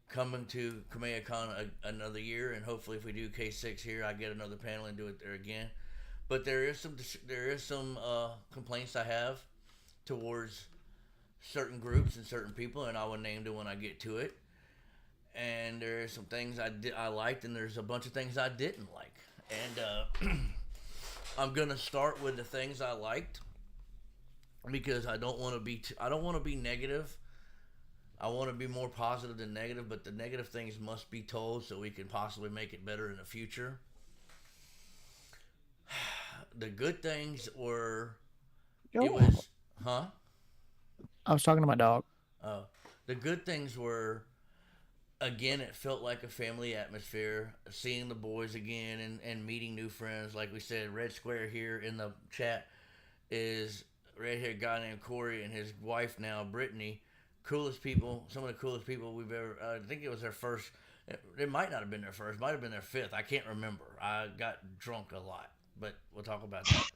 coming to KamehaCon another year. And hopefully if we do K6 here, I get another panel and do it there again. But there is some complaints I have towards certain groups and certain people, and I will name them when I get to it. And there are some things I liked, and there's a bunch of things I didn't like. And I'm gonna start with the things I liked because I don't want to be negative. I want to be more positive than negative, but the negative things must be told so we can possibly make it better in the future. The good things were, it was, huh? I was talking to my dog. Oh, the good things were, again, it felt like a family atmosphere. Seeing the boys again and meeting new friends. Like we said, Red Square here in the chat is a red-haired guy named Corey and his wife now, Brittany. Coolest people, some of the coolest people we've ever. I think it was their first. It might not have been their first. Might have been their 5th. I can't remember. I got drunk a lot, but we'll talk about that.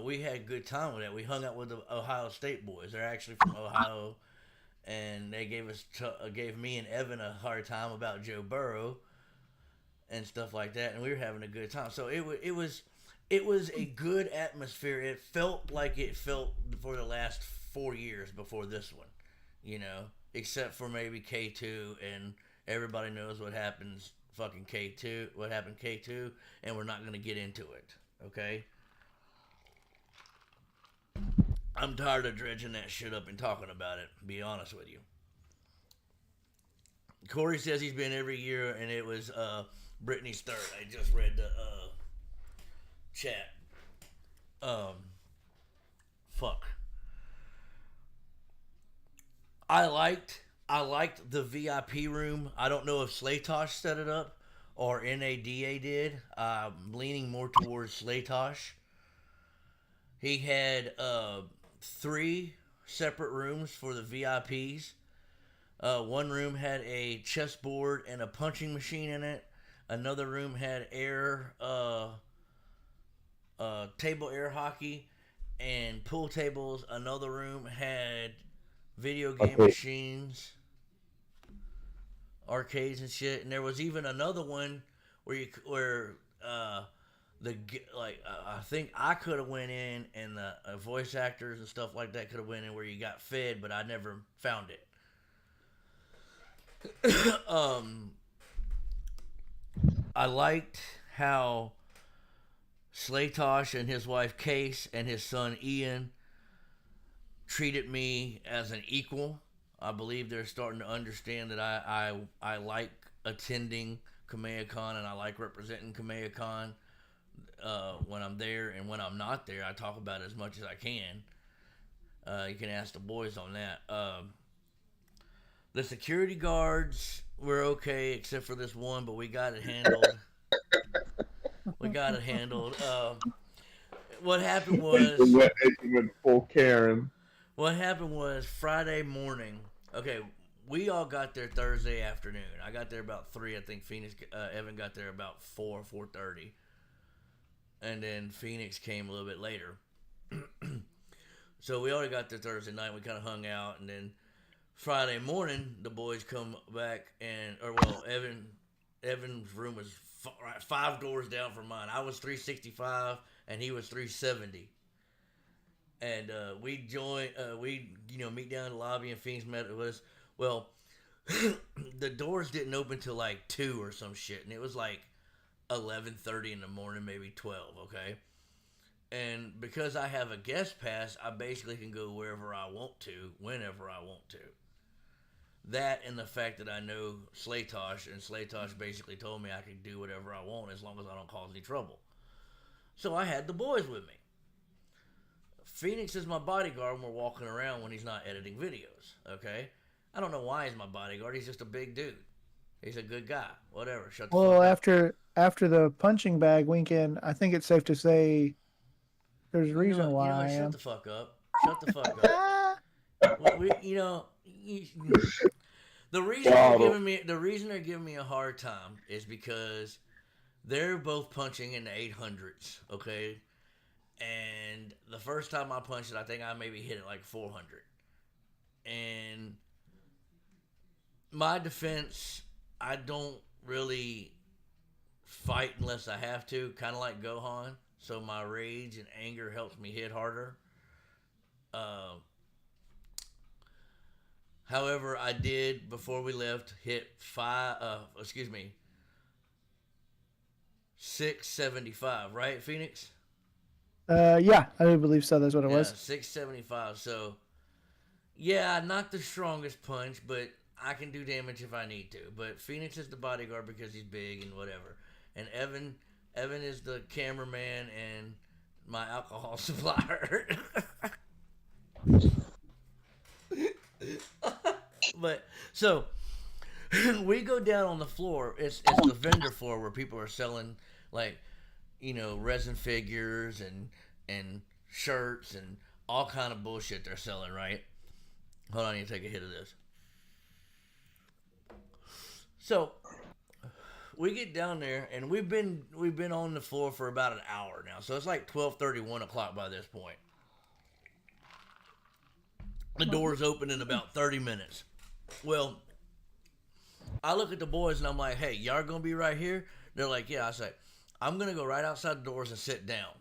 We had a good time with that. We hung out with the Ohio State boys. They're actually from Ohio, and they gave me and Evan a hard time about Joe Burrow and stuff like that, and we were having a good time. So it was a good atmosphere. It felt like it felt for the last 4 years before this one, except for maybe K2, and everybody knows what happens fucking K2, what happened K2, and we're not going to get into it, okay? I'm tired of dredging that shit up and talking about it, to be honest with you. Corey says he's been every year, and it was Brittany's 3rd. I just read the chat. Fuck. I liked the VIP room. I don't know if Slatosh set it up or NADA did. I'm leaning more towards Slatosh. He had 3 separate rooms for the VIPs. One room had a chessboard and a punching machine in it. Another room had table air hockey and pool tables. Another room had video game machines, arcades and shit. And there was even another one where I think I could have went in, and the voice actors and stuff like that could have went in where you got fed, but I never found it. I liked how Slaytosh and his wife Case and his son Ian treated me as an equal. I believe they're starting to understand that I like attending KamehaCon and I like representing KamehaCon when I'm there, and when I'm not there, I talk about it as much as I can. You can ask the boys on that. The security guards were okay, except for this one, but we got it handled. We got it handled. What happened was It went full Karen. What happened was Friday morning. Okay, we all got there Thursday afternoon. I got there about 3. I think Evan got there about 4:30, and then Phoenix came a little bit later. So we already got there Thursday night. We kind of hung out, and then Friday morning the boys come back Evan's room was 5 doors down from mine. I was 365 and he was 370. And we meet down in the lobby, and Phoenix met with us. Well, the doors didn't open till like 2 or some shit, and it was like 11:30 in the morning, maybe 12. Okay, and because I have a guest pass, I basically can go wherever I want to, whenever I want to. That and the fact that I know Slaytosh, and Slaytosh basically told me I could do whatever I want as long as I don't cause any trouble. So I had the boys with me. Phoenix is my bodyguard when we're walking around when he's not editing videos, okay? I don't know why he's my bodyguard. He's just a big dude. He's a good guy. Whatever. Shut the fuck Well, up. after the punching bag weekend, I think it's safe to say there's a reason why I Shut am. the fuck up. Shut the fuck up. The reason they're giving me a hard time is because they're both punching in the 800s, okay? And the first time I punched it, I think I maybe hit it like 400. And my defense, I don't really fight unless I have to, kind of like Gohan. So my rage and anger helps me hit harder. However, I did, before we left, hit 675, right, Phoenix? Yeah, I do believe so. That's what it was. 675. So, yeah, not the strongest punch, but I can do damage if I need to. But Phoenix is the bodyguard because he's big and whatever. And Evan is the cameraman and my alcohol supplier. But so we go down on the floor. It's the vendor floor where people are selling like resin figures and shirts and all kind of bullshit they're selling, right? Hold on, I need to take a hit of this. So we get down there and we've been on the floor for about an hour now. So it's like 12:30, 1 o'clock by this point. The doors open in about 30 minutes. Well, I look at the boys and I'm like, hey, y'all gonna be right here? They're like, yeah. I say, I'm gonna go right outside the doors and sit down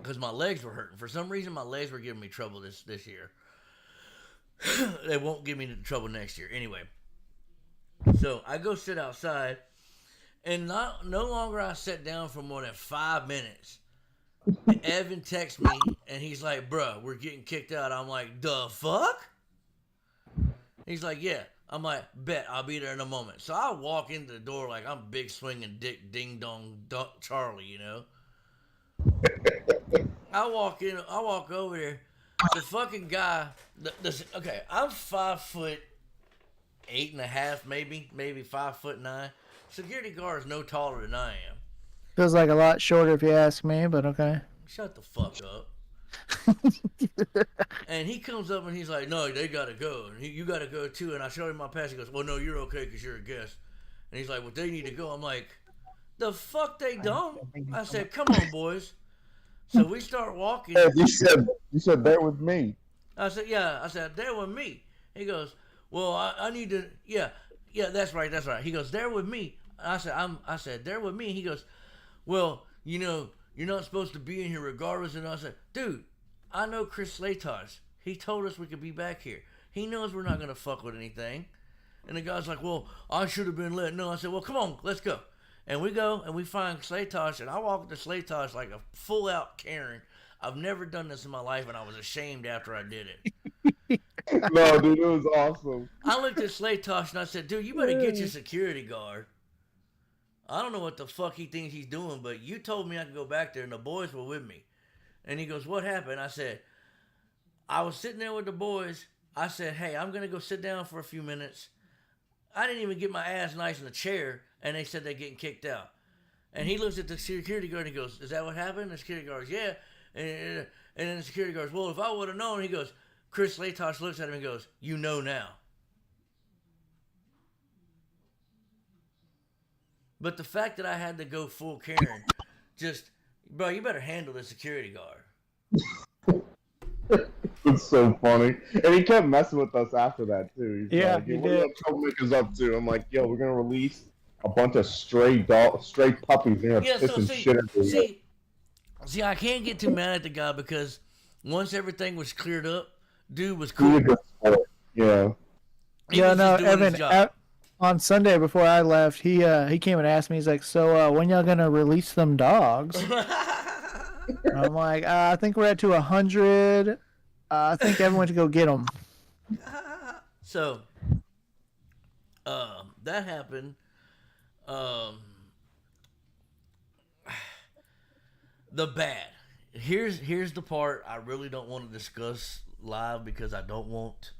because my legs were hurting. For some reason, my legs were giving me trouble this year. They won't give me trouble next year. Anyway, so I go sit outside, and no longer I sat down for more than 5 minutes. Evan texts me, and he's like, bruh, we're getting kicked out. I'm like, the fuck? He's like, yeah. I'm like, bet, I'll be there in a moment. So I walk into the door like I'm big swinging dick ding dong Charlie, I walk over there. The fucking guy, okay, I'm 5'8.5", maybe 5'9". Security guard is no taller than I am. Feels like a lot shorter if you ask me, but okay. Shut the fuck up. And he comes up and he's like, no, they gotta go. And you gotta go too. And I showed him my pass. He goes, well, no, you're okay because you're a guest. And he's like, well, they need to go. I'm like, the fuck they don't? I said, come on, boys. So we start walking. Hey, you said that with me. I said, yeah. I said, they're with me. He goes, well, I need to, yeah, that's right. He goes, they're with me. I said, they're with me. He goes, well, you're not supposed to be in here regardless. And I said, dude, I know Chris Slaytosh. He told us we could be back here. He knows we're not going to fuck with anything. And the guy's like, well, I should have been let know. I said, well, come on, let's go. And we go and we find Slaytosh, and I walk to Slaytosh like a full out Karen. I've never done this in my life, and I was ashamed after I did it. No, dude, it was awesome. I looked at Slaytosh and I said, dude, you better get your security guard. I don't know what the fuck he thinks he's doing, but you told me I could go back there, and the boys were with me. And he goes, what happened? I said, I was sitting there with the boys. I said, hey, I'm going to go sit down for a few minutes. I didn't even get my ass nice in the chair, and they said they're getting kicked out. And he looks at the security guard and he goes, is that what happened? The security guard goes, yeah. And then the security guard goes, well, if I would have known, he goes, Chris Slaytosh looks at him and goes, you know now. But the fact that I had to go full Karen, just, bro, you better handle the security guard. It's so funny. And he kept messing with us after that, too. He's Yeah, like, he what did. are you troublemakers up to? I'm like, yo, we're going to release a bunch of stray puppies. They're Yeah, piss so and shit everywhere. see, I can't get too mad at the guy because once everything was cleared up, dude was He cool. was just- Yeah. He Yeah, was no, just doing his Evan. job. On Sunday before I left, he came and asked me. He's like, "So when y'all gonna release them dogs?" And I'm like, "I think we're at to 100. I think everyone should go get them." So, that happened. The bad. Here's the part I really don't want to discuss live because I don't want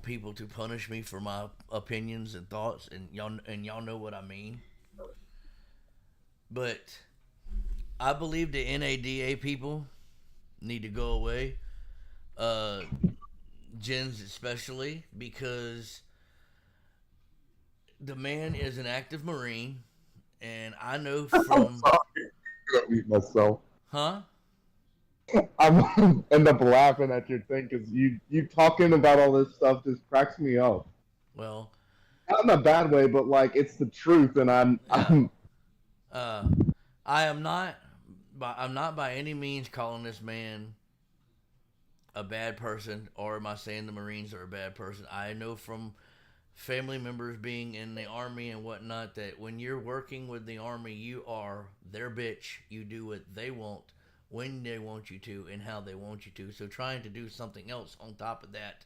people to punish me for my opinions and thoughts, and y'all know what I mean. But I believe the NADA people need to go away. Jens especially, because the man is an active Marine, and I know I'm from sorry. I'm going to mute myself. huh? I'm end up laughing at your thing because you talking about all this stuff just cracks me up. Well, Not in a bad way, but like it's the truth, and I'm I'm not by any means calling this man a bad person, or am I saying the Marines are a bad person? I know from family members being in the Army and whatnot that when you're working with the Army, you are their bitch. You do what they want, when they want you to, and how they want you to. So trying to do something else on top of that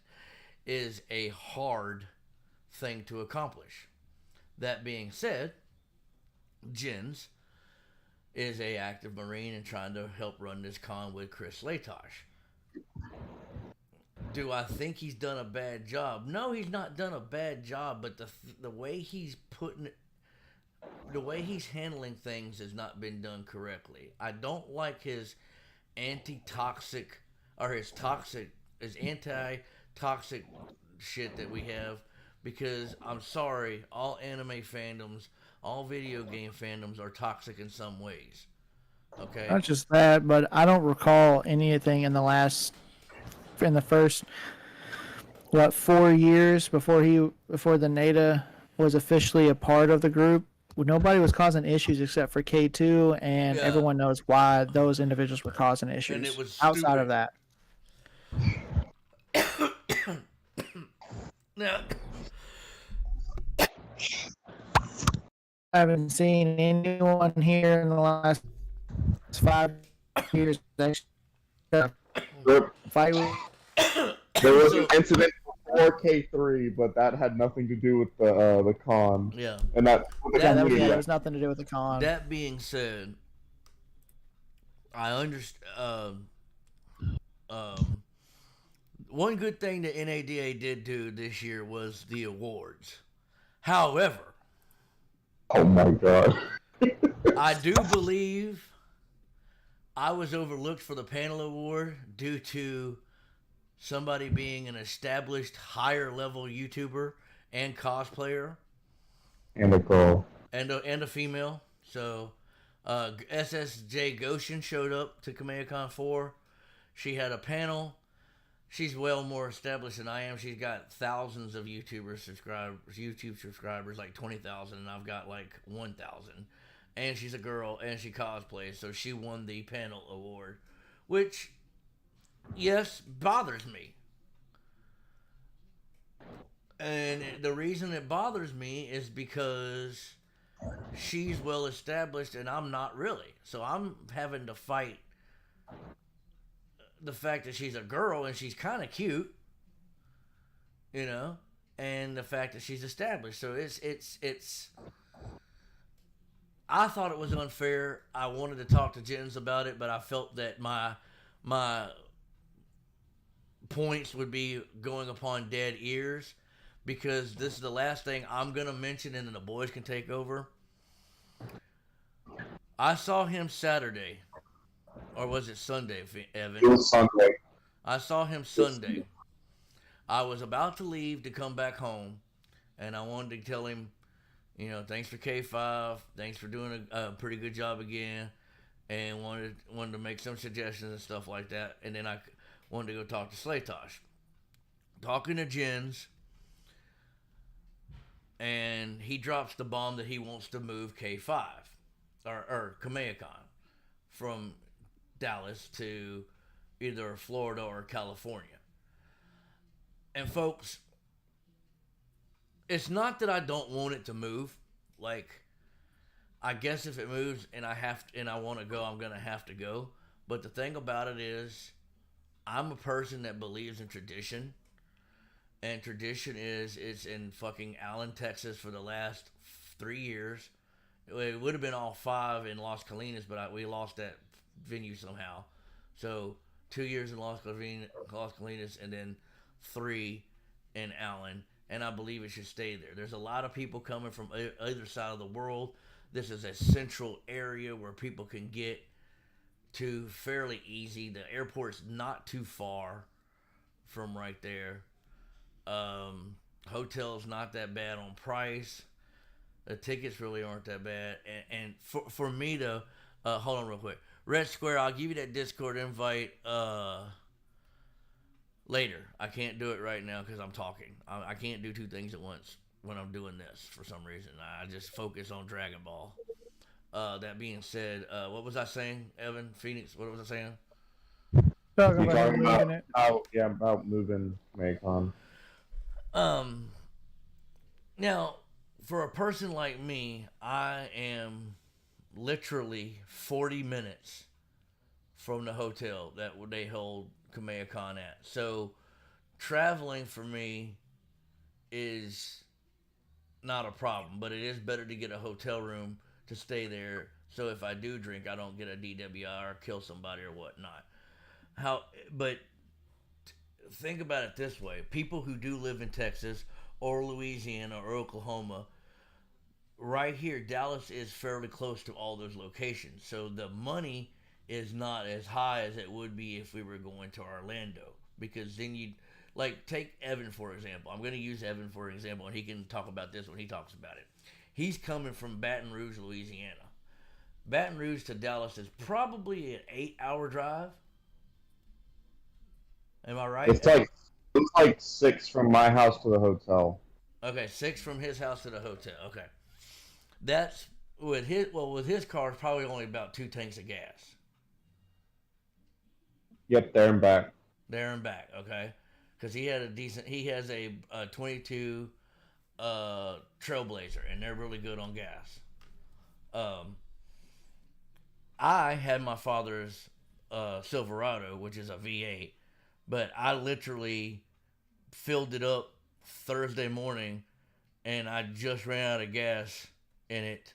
is a hard thing to accomplish. That being said, Jens is a active Marine and trying to help run this con with Chris Latosh. Do I think he's done a bad job? No, he's not done a bad job, but the way he's handling things has not been done correctly. I don't like his anti-toxic or his anti-toxic shit that we have, because I'm sorry, all anime fandoms, all video game fandoms are toxic in some ways. Okay? Not just that, but I don't recall anything in the first 4 years before the NADA was officially a part of the group. Nobody was causing issues except for K2, and Yeah. everyone knows why those individuals were causing issues. And it was outside stupid. of that. Now, I haven't seen anyone here in the last 5 years actually fight with. there was So- an incident before K3, but that had nothing to do with the con, yeah. and that with the Yeah, Yeah, community. it was nothing to do with the con. That being said, I understand. One good thing that NADA did do this year was the awards. However, Oh my god. I do believe I was overlooked for the panel award due to somebody being an established higher level YouTuber and cosplayer And a girl. and a female. So SSJ Goshen showed up to KamehamehaCon 4. She had a panel. She's well more established than I am. She's got thousands of YouTube subscribers, like 20,000, and I've got like 1,000. And she's a girl, and she cosplays, so she won the panel award, which, yes, bothers me. And the reason it bothers me is because she's well established and I'm not really. So I'm having to fight the fact that she's a girl and she's kind of cute, you know, and the fact that she's established. So it's. I thought it was unfair. I wanted to talk to Jens about it, but I felt that my points would be going upon dead ears because this is the last thing I'm gonna mention, and then the boys can take over. I saw him Saturday, or was it Sunday, Evan? It was Sunday. I saw him Sunday. I was about to leave to come back home, and I wanted to tell him, you know, thanks for K5, thanks for doing a pretty good job again, and wanted to make some suggestions and stuff like that. And then I wanted to go talk to Slaytosh. Talking to Jens, and he drops the bomb that he wants to move K5 or Kamehacon from Dallas to either Florida or California. And folks, it's not that I don't want it to move. Like, I guess if it moves and I want to go, I'm gonna have to go. But the thing about it is, I'm a person that believes in tradition, and tradition is it's in fucking Allen, Texas for the last 3 years. It would have been all 5 in Las Colinas, but we lost that venue somehow. So 2 years in Las Colinas, and then 3 in Allen. And I believe it should stay there. There's a lot of people coming from either side of the world. This is a central area where people can get to fairly easy. The airport's not too far from right there. Hotel's not that bad on price. The tickets really aren't that bad. And for me to hold on real quick. Red Square, I'll give you that Discord invite later. I can't do it right now because I'm talking. I can't do 2 things at once when I'm doing this for some reason. I just focus on Dragon Ball. That being said, what was I saying, Evan? Phoenix, what was I saying? Talking You're about talking moving about it. about moving Maycon. Now, for a person like me, I am literally 40 minutes from the hotel that they hold Kamehacon at. So, traveling for me is not a problem, but it is better to get a hotel room to stay there. So if I do drink, I don't get a DWI or kill somebody or whatnot. But think about it this way: people who do live in Texas or Louisiana or Oklahoma, right here, Dallas is fairly close to all those locations. So the money is not as high as it would be if we were going to Orlando, because then you'd like take Evan for example. I'm going to use Evan for example, and he can talk about this when he talks about it. He's coming from Baton Rouge, Louisiana. Baton Rouge to Dallas is probably an 8-hour drive. Am I right? It's like 6 from my house to the hotel. Okay, 6 from his house to the hotel. Okay, that's with his car. It's probably only about 2 tanks of gas. Yep, there and back. There and back. Okay, because he has a 22 Trailblazer, and they're really good on gas. I had my father's Silverado, which is a V8, but I literally filled it up Thursday morning, and I just ran out of gas in it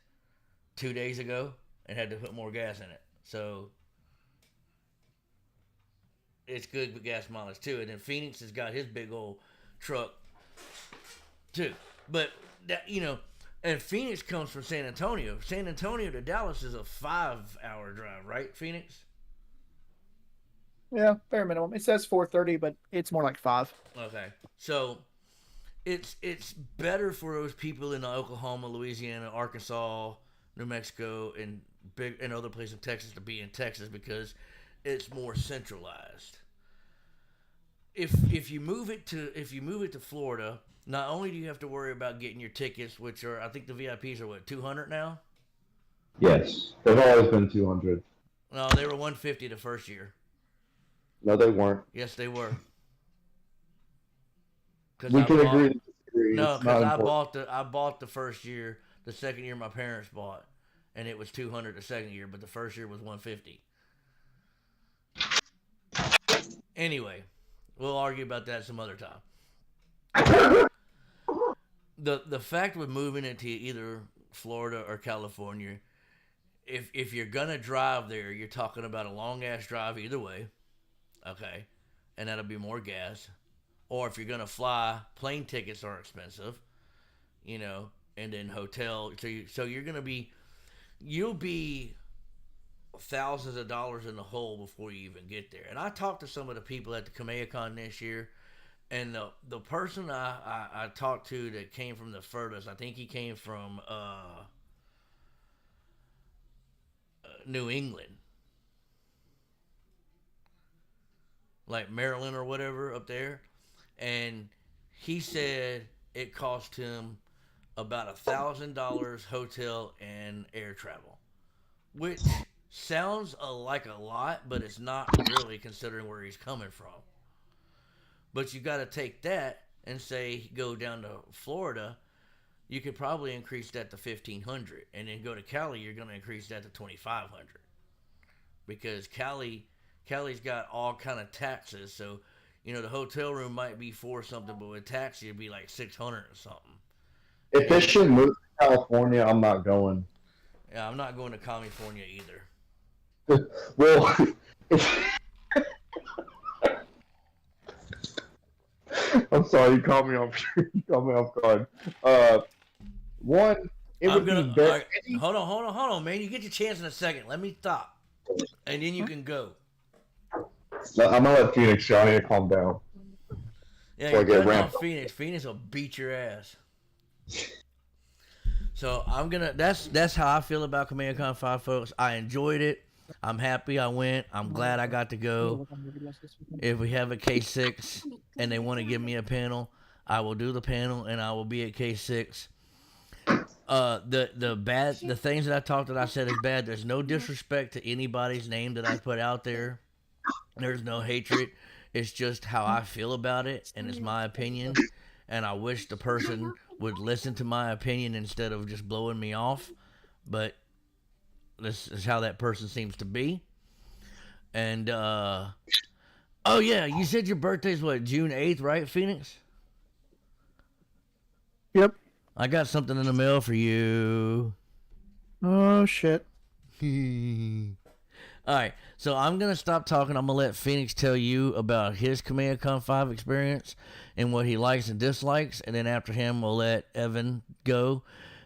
2 days ago and had to put more gas in it. So it's good with gas mileage too. And then Phoenix has got his big old truck too. But that, and Phoenix comes from San Antonio. San Antonio to Dallas is a 5-hour drive, right, Phoenix? Yeah, bare minimum. It says 4:30, but it's more like 5. Okay, so it's better for those people in Oklahoma, Louisiana, Arkansas, New Mexico, and other places in Texas to be in Texas because it's more centralized. If you move it to Florida, not only do you have to worry about getting your tickets, which are, I think the VIPs are what, 200 now? Yes, they've always been 200. No, they were 150 the first year. No, they weren't. Yes, they were. We can agree to disagree agree. No, It's not because important. I bought the first year. The second year my parents bought, and it was 200 the second year, but the first year was 150. Anyway, we'll argue about that some other time. The fact with moving into either Florida or California, if you're gonna drive there, you're talking about a long ass drive either way, okay, and that'll be more gas. Or if you're gonna fly, plane tickets are expensive, you know, and then hotel. So you're gonna be you'll be thousands of dollars in the hole before you even get there. And I talked to some of the people at the Kamehacon this year, and the person I talked to that came from the furthest, I think he came from New England, like Maryland or whatever up there, and he said it cost him about $1,000 hotel and air travel, which sounds like a lot, but it's not really considering where he's coming from. But you got to take that and say go down to Florida. You could probably increase that to 1,500, and then go to Cali. You're going to increase that to 2,500 because Cali's got all kind of taxes. So you know the hotel room might be for something, but with tax it'd be like 600 or something. If this And shit moves to California, I'm not going. yeah, I'm not going to California either. Well, I'm sorry, you caught me off. You caught me off guard. One, it I'm would gonna be better. hold on, man. You get your chance in a second. Let me stop, and then you can go. I'm gonna let Phoenix go. I need to calm down. Yeah, Before I you're get cutting ramped off Phoenix. Phoenix will beat your ass. So I'm gonna. That's how I feel about Kamehacon 5, folks. I enjoyed it. I'm happy I went. I'm glad I got to go. If we have a K6 and they want to give me a panel, I will do the panel and I will be at K6. The things that I said is bad. There's no disrespect to anybody's name that I put out there. There's no hatred. It's just how I feel about it, and it's my opinion. And I wish the person would listen to my opinion instead of just blowing me off. But this is how that person seems to be. And oh yeah, you said your birthday's what, June 8th, right, Phoenix? Yep. I got something in the mail for you. Oh shit. All right, so I'm gonna stop talking. I'm gonna let Phoenix tell you about his Kamehacon 5 experience and what he likes and dislikes, and then after him, we'll let Evan go,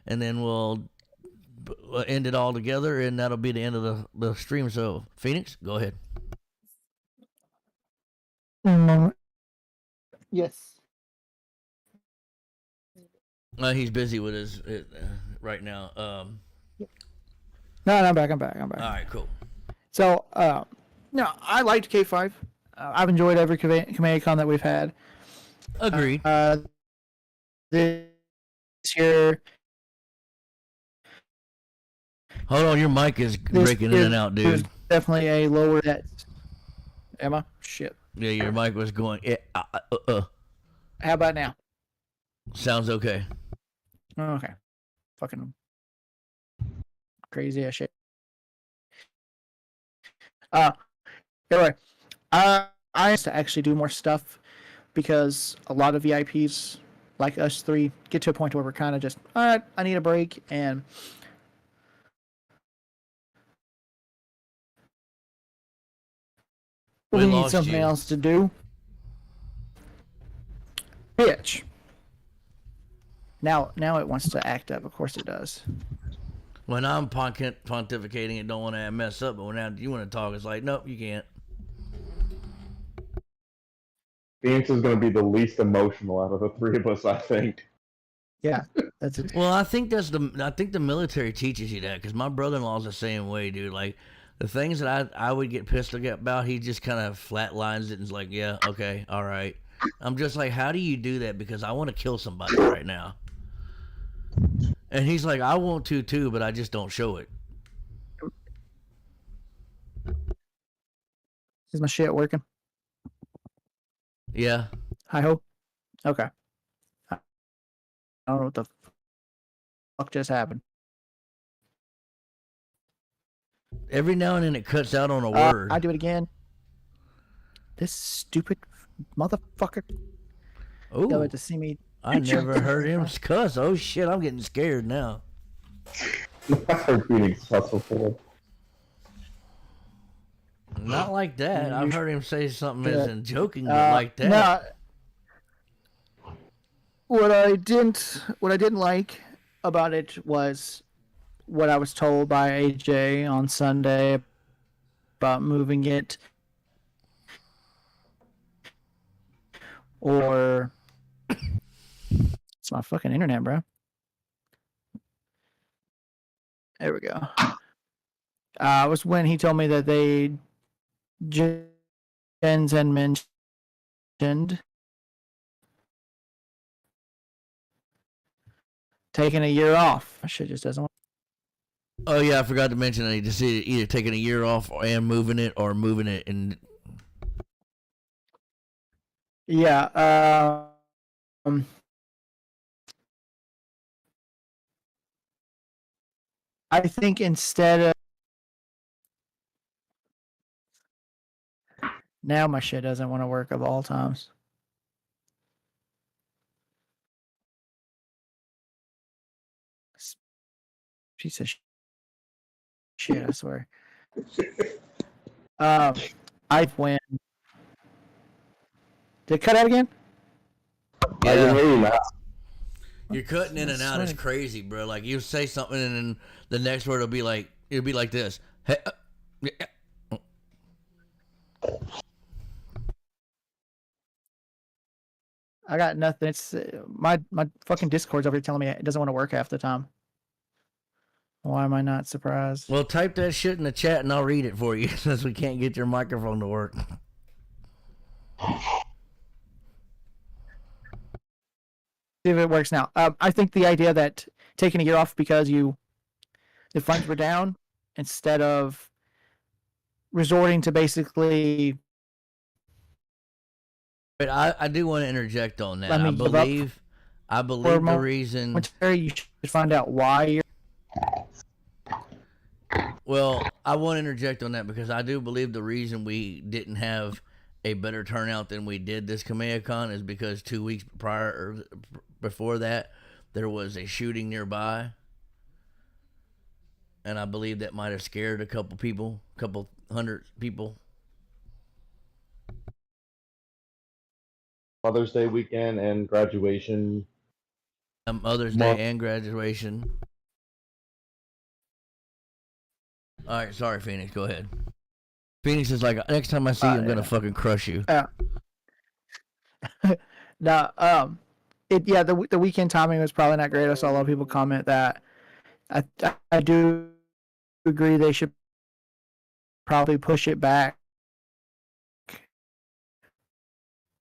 and then we'll end it all together, and that'll be the end of the stream. So, Phoenix, go ahead. Yes. He's busy with his right now. No, I'm back. I'm back. All right, cool. So, no, I liked K5. I've enjoyed every Kamehacon that we've had. Agreed. This year. Hold on, your mic is breaking in and out, dude. Definitely a lower that. Emma, shit. Yeah, your mic was going. How about now? Sounds okay. Okay. Fucking crazy ass shit. Anyway, I used to actually do more stuff because a lot of VIPs like us three get to a point where we're kind of just, all right, I need a break, and we need lost something you. else to do. Bitch. Now it wants to act up. Of course it does. When I'm pontificating and don't want to mess up, but when you want to talk, it's like, nope, you can't. Phoenix is going to be the least emotional out of the three of us, I think. Yeah, that's it. Well, I think the military teaches you that, because my brother-in-law's the same way, dude. Like, the things that I would get pissed about, he just kind of flatlines it and is like, yeah, okay, all right. I'm just like, how do you do that? Because I want to kill somebody right now. And he's like, I want to too, but I just don't show it. Is my shit working? Yeah. Hi ho. Okay. I don't know what the fuck just happened. Every now and then it cuts out on a word. I do it again. This stupid motherfucker. Y'all Oh, had to see me. I never heard him cuss. Oh shit, I'm getting scared now. I heard Phoenix cuss before. Not like that. I've heard him say something as in joking, but like that. No. What I didn't like about it was what I was told by AJ on Sunday about moving it, or it's my fucking internet, bro. There we go. Was when he told me that Jens had mentioned taking a year off. Shit just doesn't. Oh yeah, I forgot to mention that he just either taking a year off and moving it, or moving it and. Yeah. I think instead of now, my shit doesn't want to work of all times. Piece of shit, I swear. I win. Did it cut out again? I can hear you now. You're cutting in and out. It's crazy, bro. Like you say something and then the next word will be like this. Hey, I got nothing. It's my fucking Discord's over here telling me it doesn't want to work half the time. Why am I not surprised? Well, type that shit in the chat and I'll read it for you since we can't get your microphone to work. See if it works now. I think the idea that taking a year off because the funds were down, instead of resorting to basically. But I do want to interject on that. I believe the reason. You should find out why you're. Well, I want to interject on that because I do believe the reason we didn't have a better turnout than we did this Kamehacon is because 2 weeks prior or before that there was a shooting nearby, and I believe that might have scared a couple hundred people. Mother's Day weekend and graduation. Mother's Day and graduation. All right, sorry, Phoenix. Go ahead. Phoenix is like, next time I see you, I'm gonna fucking crush you. No, the weekend timing was probably not great. I saw a lot of people comment that. I do agree they should probably push it back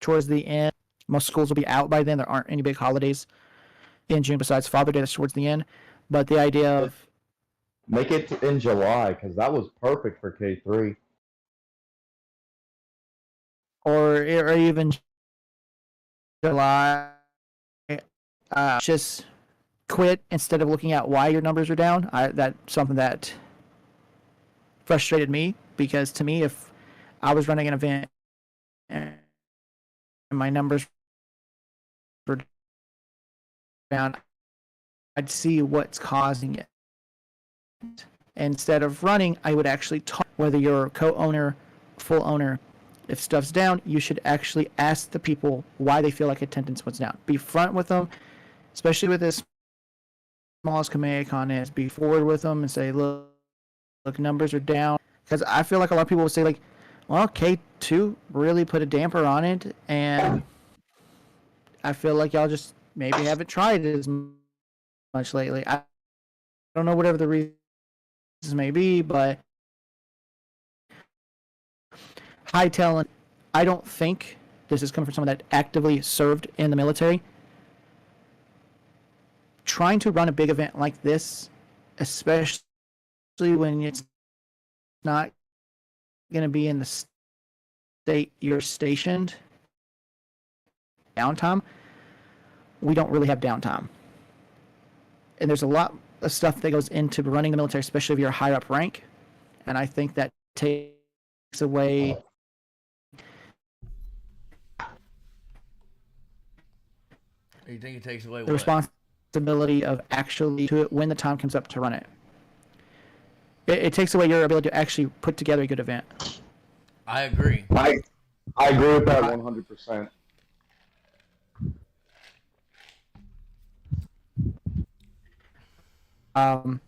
towards the end. Most schools will be out by then. There aren't any big holidays in June besides Father's Day. That's towards the end. But the idea of make it in July, because that was perfect for K3. Or even July. Just quit instead of looking at why your numbers are down. That's something that frustrated me, because to me, if I was running an event and my numbers were down, I'd see what's causing it. Instead of running, I would actually talk, whether you're co-owner, full owner. If stuff's down, you should actually ask the people why they feel like attendance was down. Be front with them, especially with this small as Kamehacon is. Be forward with them and say, look, numbers are down. Because I feel like a lot of people will say, like, well, K2 really put a damper on it, and I feel like y'all just maybe haven't tried it as much lately. I don't know whatever the reasons may be, but hightailing, I don't think this is coming from someone that actively served in the military. Trying to run a big event like this, especially when it's not going to be in the state you're stationed, downtime, we don't really have downtime. and there's a lot of stuff that goes into running the military, especially if you're a higher up rank. And I think that takes away You think it takes away the what? responsibility of actually to it when the time comes up to run it. It takes away your ability to actually put together a good event. I agree. I agree with that 100%. The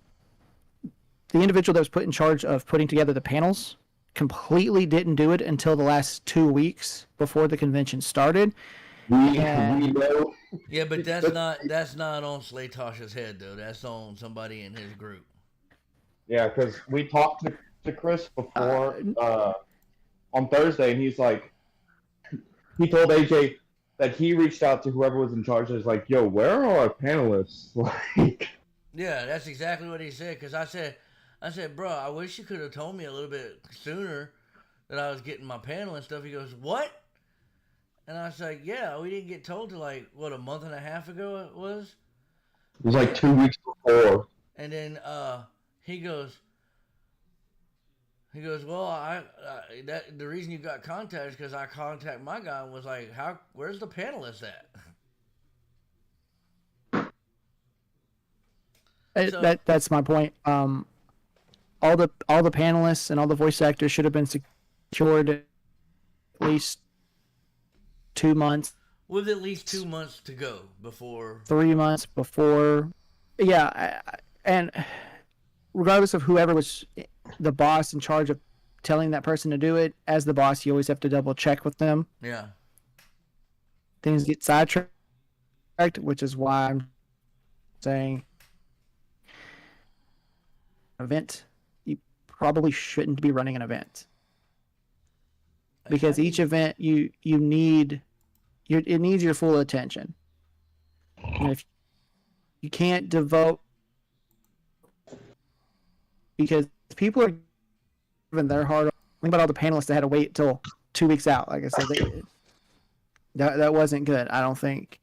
individual that was put in charge of putting together the panels completely didn't do it until the last 2 weeks before the convention started. We know. Yeah, but that's not on Slaytosh's head though. That's on somebody in his group. Yeah, because we talked to Chris before on Thursday, and he's like, he told AJ that he reached out to whoever was in charge. And was like, "Yo, where are our panelists?" Like, Yeah, that's exactly what he said. Cause I said, bro, I wish you could have told me a little bit sooner that I was getting my panel and stuff. He goes, what? And I was like, yeah, we didn't get told till like what, a month and a half ago it was. it was like 2 weeks before. And then he goes, well, that the reason you got contacted is because I contacted my guy and was like, where's the panelists at? So, That's my point. All the panelists and all the voice actors should have been secured at least 2 months, with at least 2 months to go before 3 months before. Yeah, and regardless of whoever was the boss in charge of telling that person to do it, as the boss, you always have to double check with them. Yeah. Things get sidetracked, which is why I'm saying event, you probably shouldn't be running an event, because each event it needs your full attention, and if you can't devote, because people are giving their heart. Think about all the panelists that had to wait till 2 weeks out. Like I said, that wasn't good. I don't think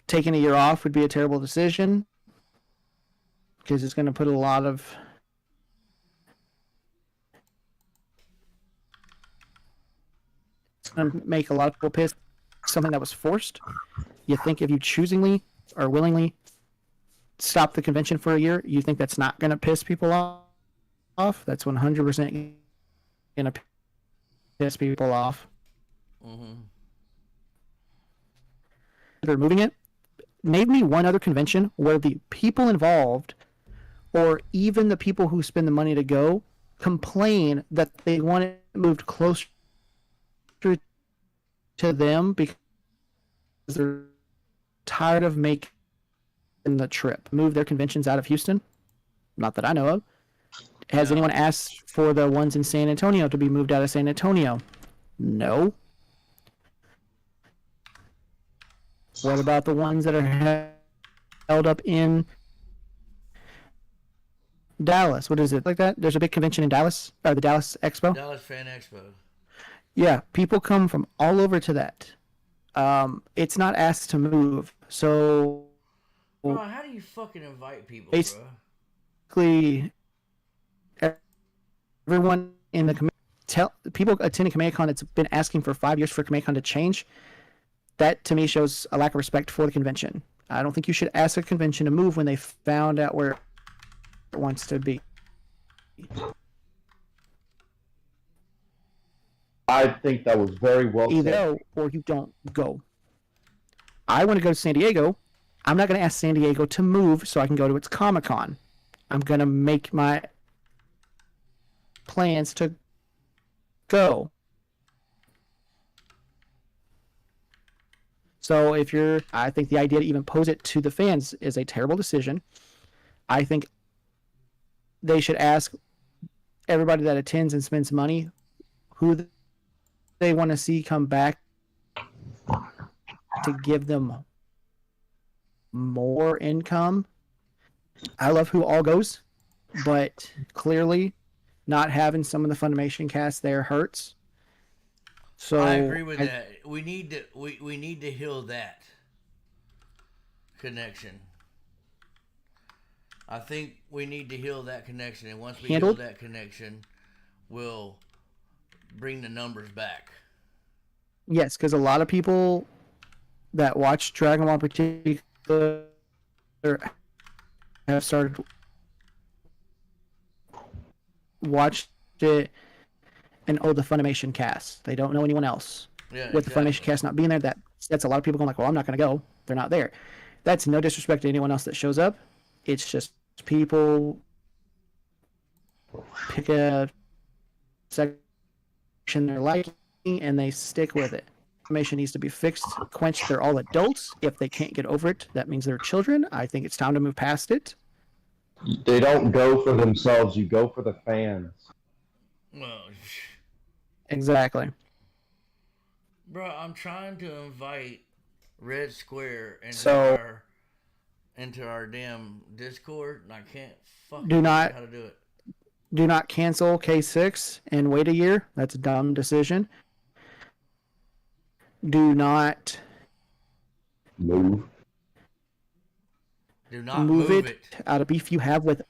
taking a year off would be a terrible decision, because it's going to put a lot of going to make a lot of people pissed. Something that was forced. You think if you choosingly or willingly stop the convention for a year, you think that's not going to piss people off? That's 100% going to piss people off. Mm-hmm. They're moving it. Name me one other convention where the people involved, or even the people who spend the money to go, complain that they want it moved closer to them because they're tired of making the trip. Move their conventions out of Houston? Not that I know of. Has anyone asked for the ones in San Antonio to be moved out of San Antonio? No. What about the ones that are held up in Dallas? What is it like that? There's a big convention in Dallas, or the Dallas Expo. Dallas Fan Expo. Yeah, people come from all over to that. It's not asked to move, so Bro, how do you fucking invite people, bro? basically everyone in the people attending KamehaCon, it's been asking for 5 years for KamehaCon to change. That to me shows a lack of respect for the convention. I don't think you should ask a convention to move when they found out where it wants to be. I think that was very well Either said. go or you don't go. I want to go to San Diego. I'm not going to ask San Diego to move so I can go to its Comic-Con. I'm going to make my plans to go. So I think the idea to even pose it to the fans is a terrible decision. I think they should ask everybody that attends and spends money who they want to see come back to give them more income. I love who all goes, but clearly not having some of the Funimation cast there hurts. So I agree with that. We need to heal that connection. I think we need to heal that connection, and once we handled. heal that connection, we'll bring the numbers back. Yes, because a lot of people that watch Dragon Ball in particular have started watched it and the Funimation cast. They don't know anyone else. Yeah, With exactly. the Funimation cast not being there, that's a lot of people going like, well, I'm not going to go. They're not there. That's no disrespect to anyone else that shows up. It's just people pick a section they're liking and they stick with it. Information needs to be fixed, quenched. They're all adults. If they can't get over it, that means they're children. I think it's time to move past it. They don't go for themselves. You go for the fans. Well, Exactly. bro, I'm trying to invite Red Square into our damn Discord, and I can't fucking Do figure not- out how to do it. Do not cancel K6 and wait a year. That's a dumb decision. Do not Move. Do not move it out of beef you have with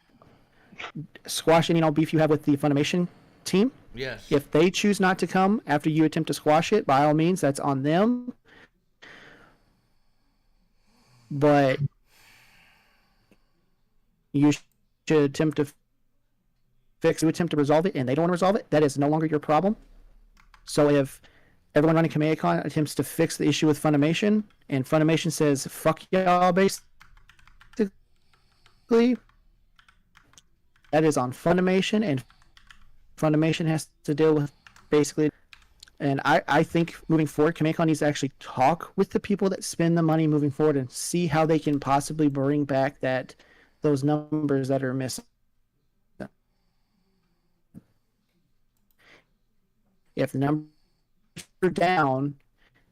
squash any and all beef you have with the Funimation team. Yes. If they choose not to come after you attempt to squash it, by all means, that's on them. But you should attempt to attempt to resolve it, and they don't want to resolve it. That is no longer your problem. So if everyone running KamehamehaCon attempts to fix the issue with Funimation, and Funimation says "fuck y'all," basically, that is on Funimation, and Funimation has to deal with basically. And I think moving forward, KamehamehaCon needs to actually talk with the people that spend the money moving forward and see how they can possibly bring back those numbers that are missing. If the numbers are down,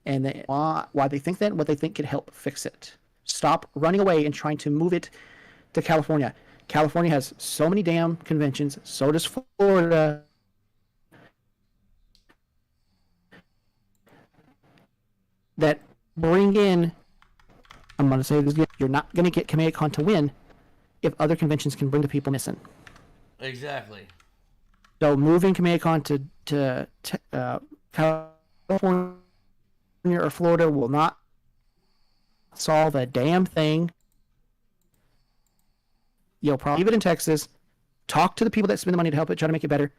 and why they think that, what they think could help fix it. Stop running away and trying to move it to California. California has so many damn conventions. So does Florida. That bring in, I'm going to say this again, you're not going to get KamehamehaCon to win if other conventions can bring the people missing. Exactly. So moving KamehamehaCon to California or Florida will not solve a damn thing. You'll probably leave it in Texas, talk to the people that spend the money to help it, try to make it better,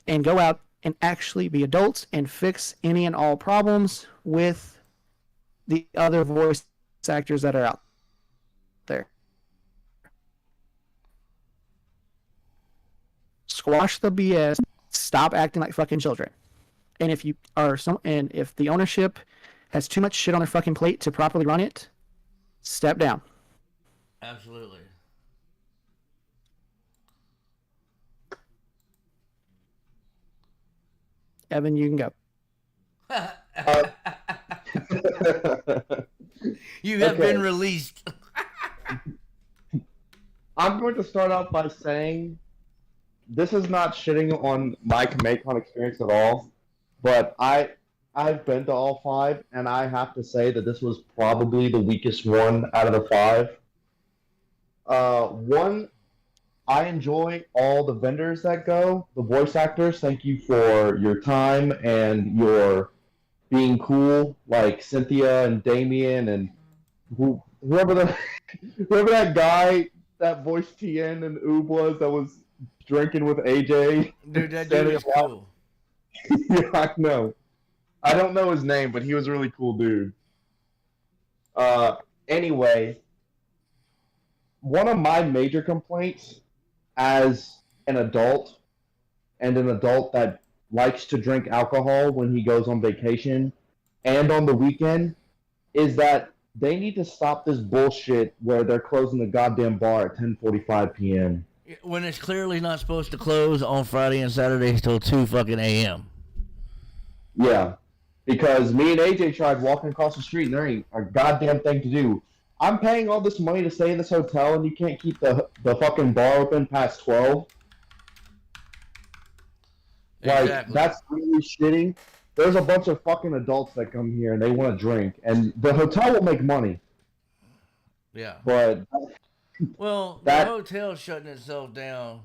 and go out and actually be adults and fix any and all problems with the other voice actors that are out there. Squash the BS. Stop acting like fucking children. And if if the ownership has too much shit on their fucking plate to properly run it, step down. Absolutely. Evan, you can go. You have Okay. been released. I'm going to start out by saying this is not shitting on my KamehamehaCon experience at all, but I've been to all five, and I have to say that this was probably the weakest one out of the five. One, I enjoy all the vendors that go, the voice actors. Thank you for your time and your being cool, like Cynthia and Damien and whoever that guy that voiced Tien and Oob was drinking with AJ. Dude, that dude is cool. Yeah, I know. I don't know his name, but he was a really cool dude. Anyway, one of my major complaints as an adult, and an adult that likes to drink alcohol when he goes on vacation and on the weekend, is that they need to stop this bullshit where they're closing the goddamn bar at 10:45 p.m. When it's clearly not supposed to close on Friday and Saturday till 2 fucking a.m. Yeah, because me and AJ tried walking across the street and there ain't a goddamn thing to do. I'm paying all this money to stay in this hotel and you can't keep the fucking bar open past 12? Exactly. Like, that's really shitty. There's a bunch of fucking adults that come here and they want to drink, and the hotel will make money, Yeah. but Well, the That hotel shutting itself down.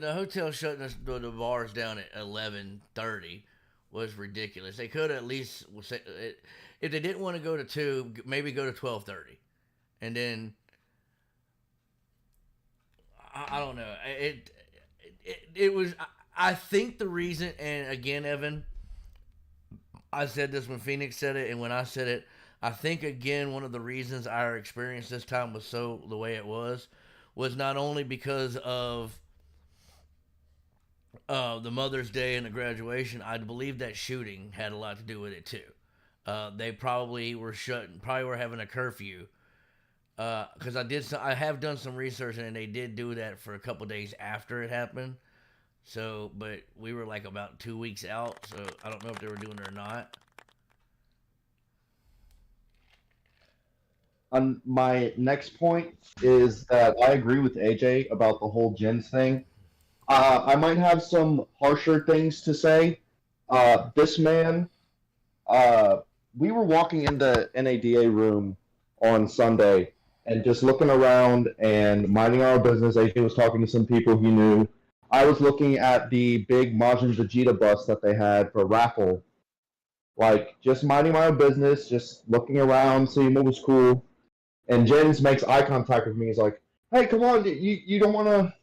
The hotel shutting the bars down at 11:30 was ridiculous. They could at least if they didn't want to go to 2, maybe go to 12:30, and then I don't know. It was. I think the reason, and again, Evan, I said this when Phoenix said it, and when I said it, I think again one of the reasons our experience this time was so the way it was not only because of the Mother's Day and the graduation. I believe that shooting had a lot to do with it too. They probably were probably were having a curfew. Because I have done some research, and they did do that for a couple days after it happened. So, but we were like about 2 weeks out, so I don't know if they were doing it or not. My next point is that I agree with AJ about the whole gens thing. I might have some harsher things to say. This man, we were walking in the NADA room on Sunday and just looking around and minding our business. AJ was talking to some people he knew. I was looking at the big Majin Vegeta bus that they had for raffle. Like, just minding my own business, just looking around, seeing what was cool. And Jens makes eye contact with me. He's like, "Hey, come on, you don't wanna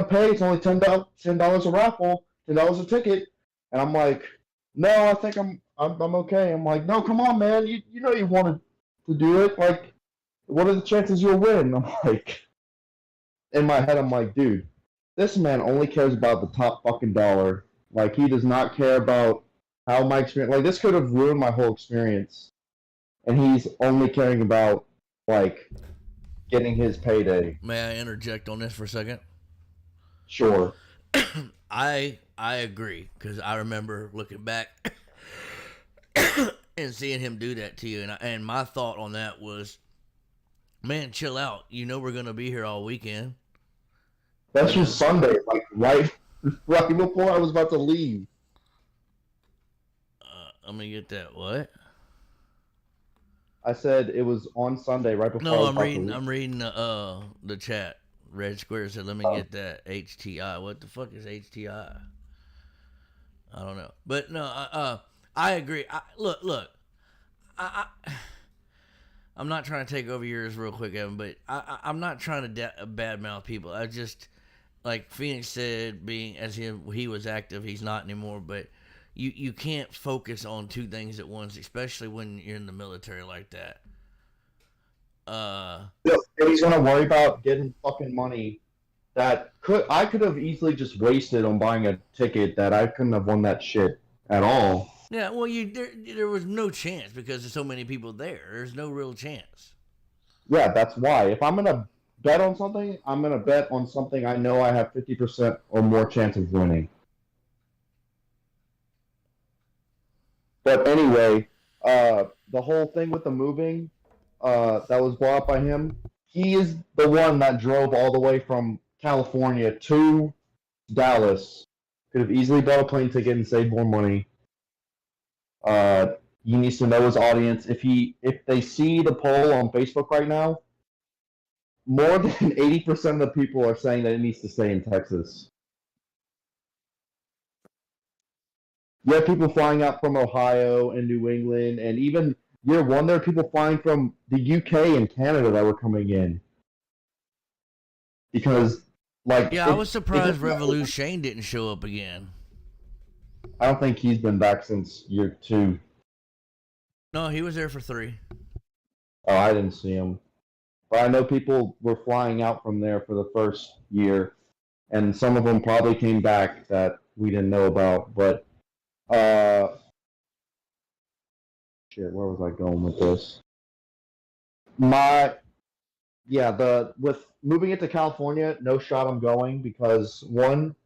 pay? It's only $10 a raffle, $10 a ticket." And I'm like, "No, I think I'm okay." I'm like, "No, come on, man. You know you wanted to do it. Like, what are the chances you'll win?" I'm like, in my head, I'm like, dude, this man only cares about the top fucking dollar. Like, he does not care about how my experience. Like, this could have ruined my whole experience, and he's only caring about like getting his payday. May I interject on this for a second? Sure. I agree, because I remember looking back and seeing him do that to you, and my thought on that was, man, chill out. You know we're gonna be here all weekend. That's just Sunday, like right before I was about to leave. Let me get that. What? I said it was on Sunday, right before I No, was I'm about to reading. leave. I'm reading the chat. Red Square said, "Let me get that HTI." What the fuck is HTI? I don't know, but no. I agree. Look. I'm not trying to take over yours real quick, Evan, but I'm not trying to badmouth people. I just, like Phoenix said, being as he was active, he's not anymore. But you can't focus on two things at once, especially when you're in the military like that. And he's gonna worry about getting fucking money that I could have easily just wasted on buying a ticket that I couldn't have won that shit at all. Yeah, well, there was no chance because there's so many people there. There's no real chance. Yeah, that's why. If I'm gonna bet on something, I'm gonna bet on something I know I have 50% or more chance of winning. But anyway, the whole thing with the moving that was brought up by him, he is the one that drove all the way from California to Dallas. Could have easily bought a plane ticket and saved more money. He needs to know his audience. If they see the poll on Facebook right now, more than 80% of the people are saying that it needs to stay in Texas. You have people flying out from Ohio and New England, and even year one, there are people flying from the UK and Canada that were coming in. Because, like... Yeah, I was surprised Revolution Shane didn't show up again. I don't think he's been back since year 2. No, he was there for 3. Oh, I didn't see him. But I know people were flying out from there for the first year, and some of them probably came back that we didn't know about, but... Shit, where was I going with this? With moving it to California, no shot I'm going because one,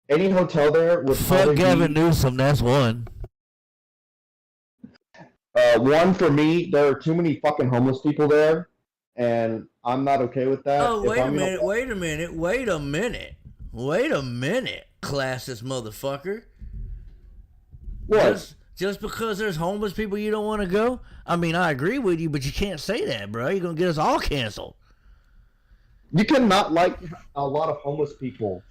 any hotel there would Fuck Gavin Newsom, that's one. One for me, there are too many fucking homeless people there, and I'm not okay with that. Oh, wait a minute, classist motherfucker. What? Just because there's homeless people you don't want to go? I mean, I agree with you, but you can't say that, bro. You're going to get us all canceled. You cannot like a lot of homeless people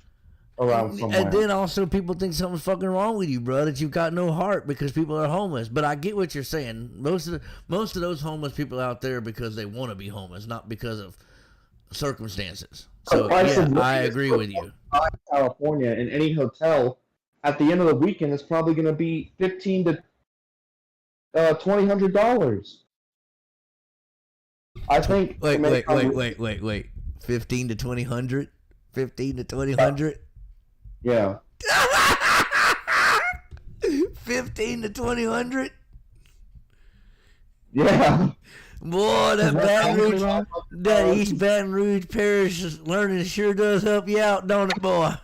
around somewhere. And then also people think something's fucking wrong with you, bro, that you've got no heart because people are homeless. But I get what you're saying. Most of those homeless people out there because they want to be homeless, not because of circumstances. So yeah, I agree with you. California in any hotel at the end of the weekend is probably going to be $1,500 to $2,000. I think. Wait. 15 to 2000. 15 to 2000. Yeah. 15 to 2000. Yeah. Boy, that East Baton Rouge Parish learning sure does help you out, don't it, boy?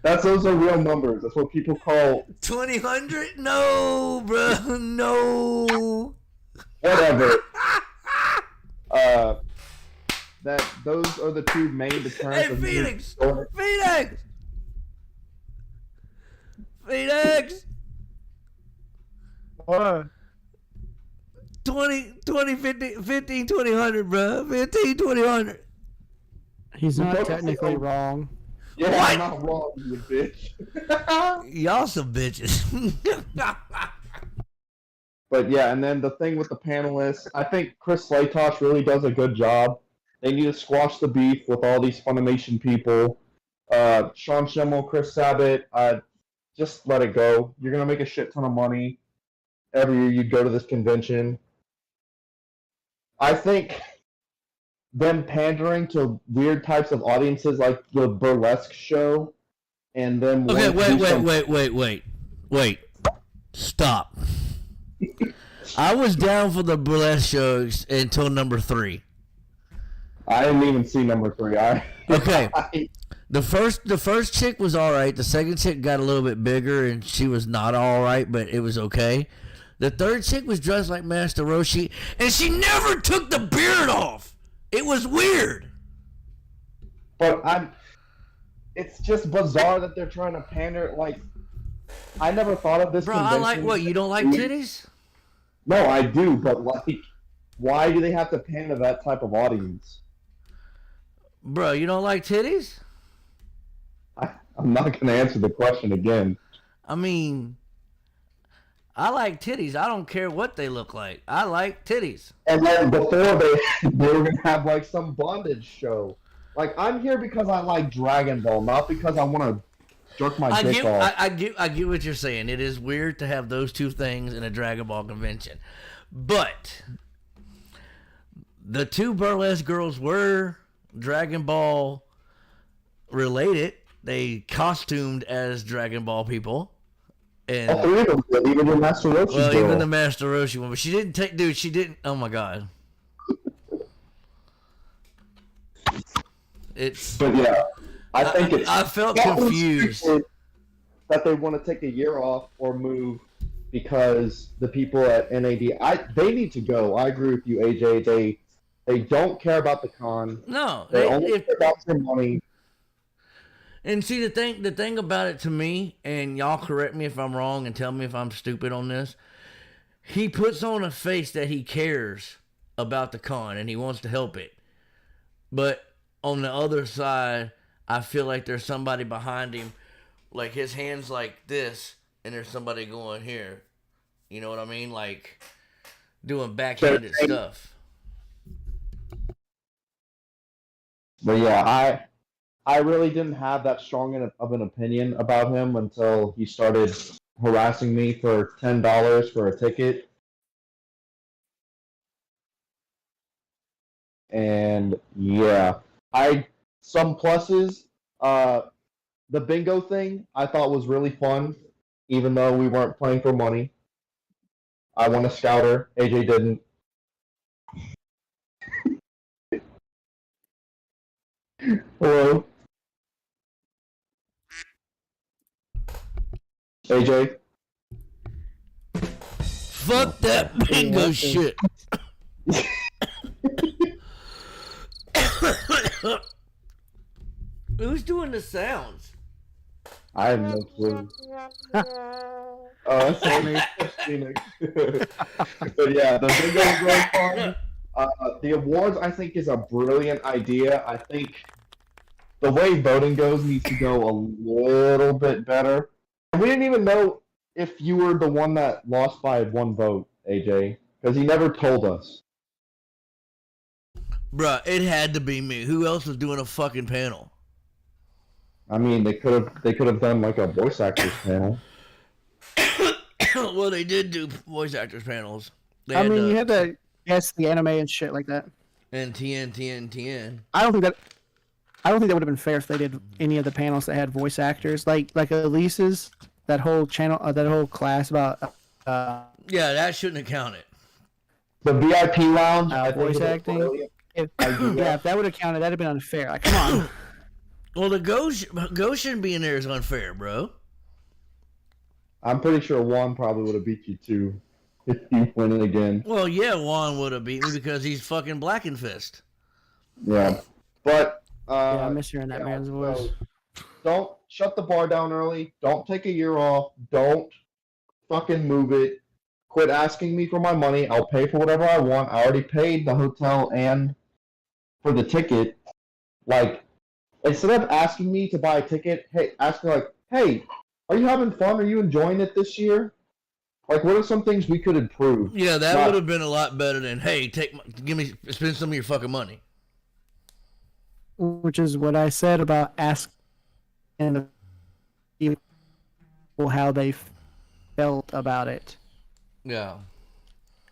Those are real numbers. That's what people call 2000. No, bro, no. Whatever. Those are the two main deterrents. Hey, Phoenix. What? 20, 15, 2000, bro. 15, 2000. He's not technically wrong. Yeah, What? I'm not wrong, you bitch. Y'all some bitches. But yeah, and then the thing with the panelists, I think Chris Slaytosh really does a good job. They need to squash the beef with all these Funimation people. Sean Schimmel, Chris Sabat, just let it go. You're going to make a shit ton of money every year you go to this convention. I think them pandering to weird types of audiences like the burlesque show and then Okay, wait. Stop. I was down for the burlesque shows until number 3. I didn't even see number 3. Okay. The first chick was all right. The second chick got a little bit bigger, and she was not all right, but it was okay. The third chick was dressed like Master Roshi, and she never took the beard off. It was weird. But it's just bizarre that they're trying to pander. Like, I never thought of this. Bro, I like what? You don't like titties? No, I do, but like, why do they have to pander that type of audience? Bro, you don't like titties? I'm not going to answer the question again. I mean, I like titties. I don't care what they look like. I like titties. And then before they were going to have like some bondage show. Like, I'm here because I like Dragon Ball, not because I want to jerk my dick off. I get what you're saying. It is weird to have those two things in a Dragon Ball convention. But the two burlesque girls were Dragon Ball related. They costumed as Dragon Ball people. And all three of them did, even the Master Roshi well, girl. even the Master Roshi one. But she didn't take... Dude, she didn't... Oh, my God. But yeah, I think I felt confused. That they want to take a year off or move because the people at NAD, they need to go. I agree with you, AJ. They don't care about the con. No, they only care about their money. And see, the thing about it to me, and y'all correct me if I'm wrong and tell me if I'm stupid on this, he puts on a face that he cares about the con and he wants to help it. But on the other side, I feel like there's somebody behind him, like his hand's like this, and there's somebody going here. You know what I mean? Like doing backhanded stuff. But yeah, I really didn't have that strong of an opinion about him until he started harassing me for $10 for a ticket. And yeah, some pluses. The bingo thing I thought was really fun, even though we weren't playing for money. I won a scouter. AJ didn't. Hello? AJ? Fuck that bingo shit. Who's doing the sounds? I have no clue. Oh, that's funny. Phoenix. But yeah, the bingo is really fun. The awards, I think, is a brilliant idea. I think the way voting goes needs to go a little bit better. And we didn't even know if you were the one that lost by one vote, AJ, because he never told us. Bruh, it had to be me. Who else was doing a fucking panel? I mean, they could have done like a voice actors panel. Well, they did do voice actors panels. I mean, you had to guess the anime and shit like that. And TN. I don't think that would have been fair if they did any of the panels that had voice actors, like Elise's, that whole channel, that whole class about. Yeah, that shouldn't have counted. The VIP lounge, voice acting. If that would have counted, that'd have been unfair. Like, come on. Well, the Go shouldn't be in there is unfair, bro. I'm pretty sure Juan probably would have beat you too if you win it again. Well, yeah, Juan would have beat me because he's fucking Black and Fist. Yeah, but yeah, I miss hearing that man's voice. So don't shut the bar down early. Don't take a year off. Don't fucking move it. Quit asking me for my money. I'll pay for whatever I want. I already paid the hotel and for the ticket. Like, instead of asking me to buy a ticket, ask me like, hey, are you having fun? Are you enjoying it this year? Like, what are some things we could improve? Yeah, that would have been a lot better than, hey, spend some of your fucking money. Which is what I said about asking people how they felt about it. Yeah.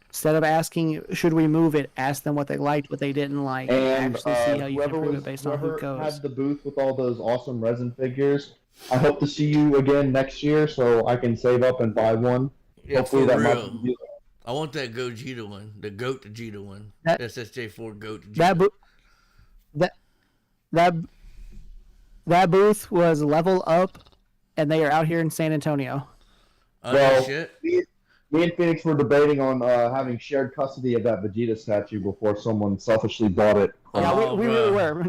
Instead of asking, should we move it, ask them what they liked, what they didn't like, and actually see how you can improve it based on who whoever goes. had the booth with all those awesome resin figures, I hope to see you again next year so I can save up and buy one. Yeah, Hopefully for that real. might be. I want that Gogeta one, the Goat Vegeta one. SSJ4 Goat Vegeta. That booth was Level Up, and they are out here in San Antonio. Well, shit. Me and Phoenix were debating on having shared custody of that Vegeta statue before someone selfishly bought it. Yeah, we really were.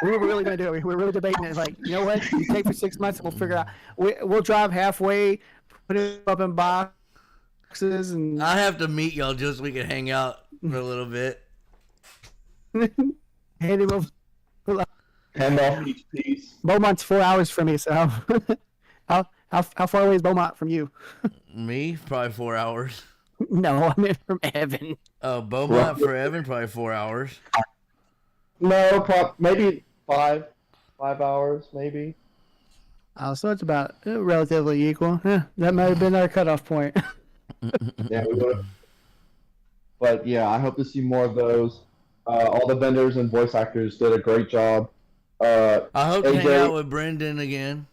We were really going to do it. We were really debating it. Like, you know what? You take for 6 months, and we'll figure it out. We'll drive halfway, put it up in boxes, and I have to meet y'all just so we can hang out for a little bit. hand him over. Hand off each piece. Beaumont's 4 hours from me, so how far away is Beaumont from you? Me? Probably 4 hours. No, I meant from Evan. Oh, Beaumont for Evan? Probably 4 hours. No, maybe 5 hours, maybe. Oh, so it's about relatively equal. That might have been our cutoff point. Yeah, we would. But yeah, I hope to see more of those. All the vendors and voice actors did a great job. I hope to hang AJ out with Brendan again.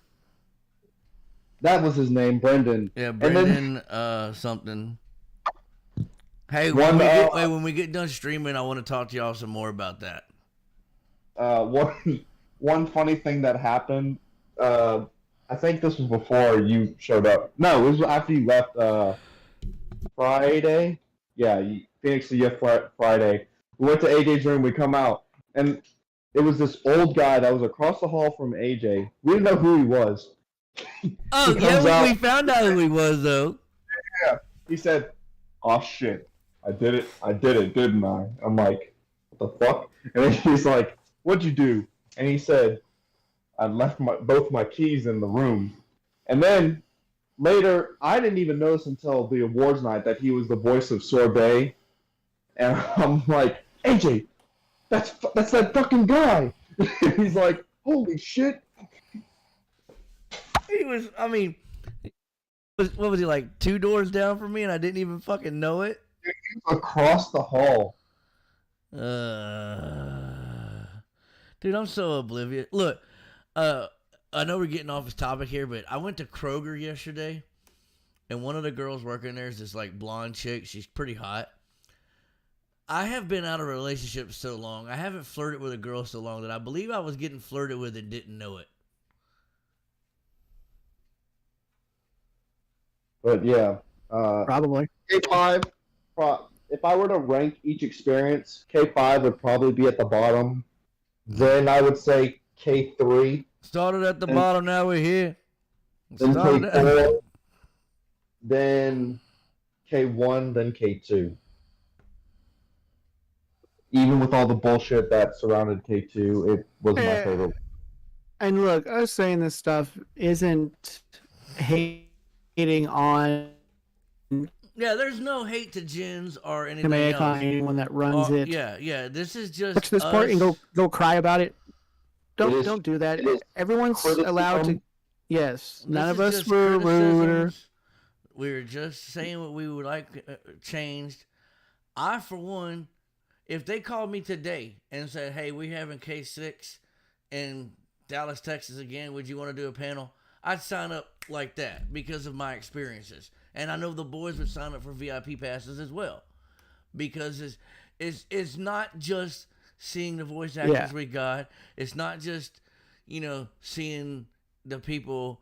That was his name, Brendan. Yeah, Brendan something. Hey, when we get done streaming, I want to talk to y'all some more about that. One funny thing that happened, I think this was before you showed up. No, it was after you left Friday. Yeah, Phoenix Friday. We went to AJ's room, we come out, and it was this old guy that was across the hall from AJ. We didn't know who he was. Oh, yeah, we found out who he was, though. Yeah, he said, "Oh, shit. I did it, didn't I?" I'm like, "What the fuck?" And then he's like, "What'd you do?" And he said, "I left both my keys in the room." And then later, I didn't even notice until the awards night that he was the voice of Sorbet. And I'm like, "AJ, that's that fucking guy." He's like, "Holy shit." He was, I mean, what was he, like 2 doors down from me and I didn't even fucking know it? Across the hall. Dude, I'm so oblivious. Look, I know we're getting off this topic here, but I went to Kroger yesterday, and one of the girls working there is this like blonde chick. She's pretty hot. I have been out of a relationship so long. I haven't flirted with a girl so long that I believe I was getting flirted with and didn't know it. But yeah, Probably. K5. If I were to rank each experience, K5 would probably be at the bottom. Then I would say K3, Started at the And- bottom, now we're here. Then Started at- K4, then K1, then K2. Even with all the bullshit that surrounded K2, it was my Eh. favorite. And look, us saying this stuff isn't hating on Yeah, there's no hate to Jins or anything Kamea Con, else. anyone that runs it. Yeah. This is just Watch this us. part and go cry about it. It is- Don't do that. it is Everyone's criticism. allowed to. Yes, none This of is us just were rude. criticisms. We were just saying what we would like changed. I, for one, if they called me today and said, "Hey, we having K6 in Dallas, Texas again. Would you want to do a panel?" I'd sign up like that because of my experiences, and I know the boys would sign up for VIP passes as well, because it's not just seeing the voice actors Yeah. we got. It's not just seeing the people.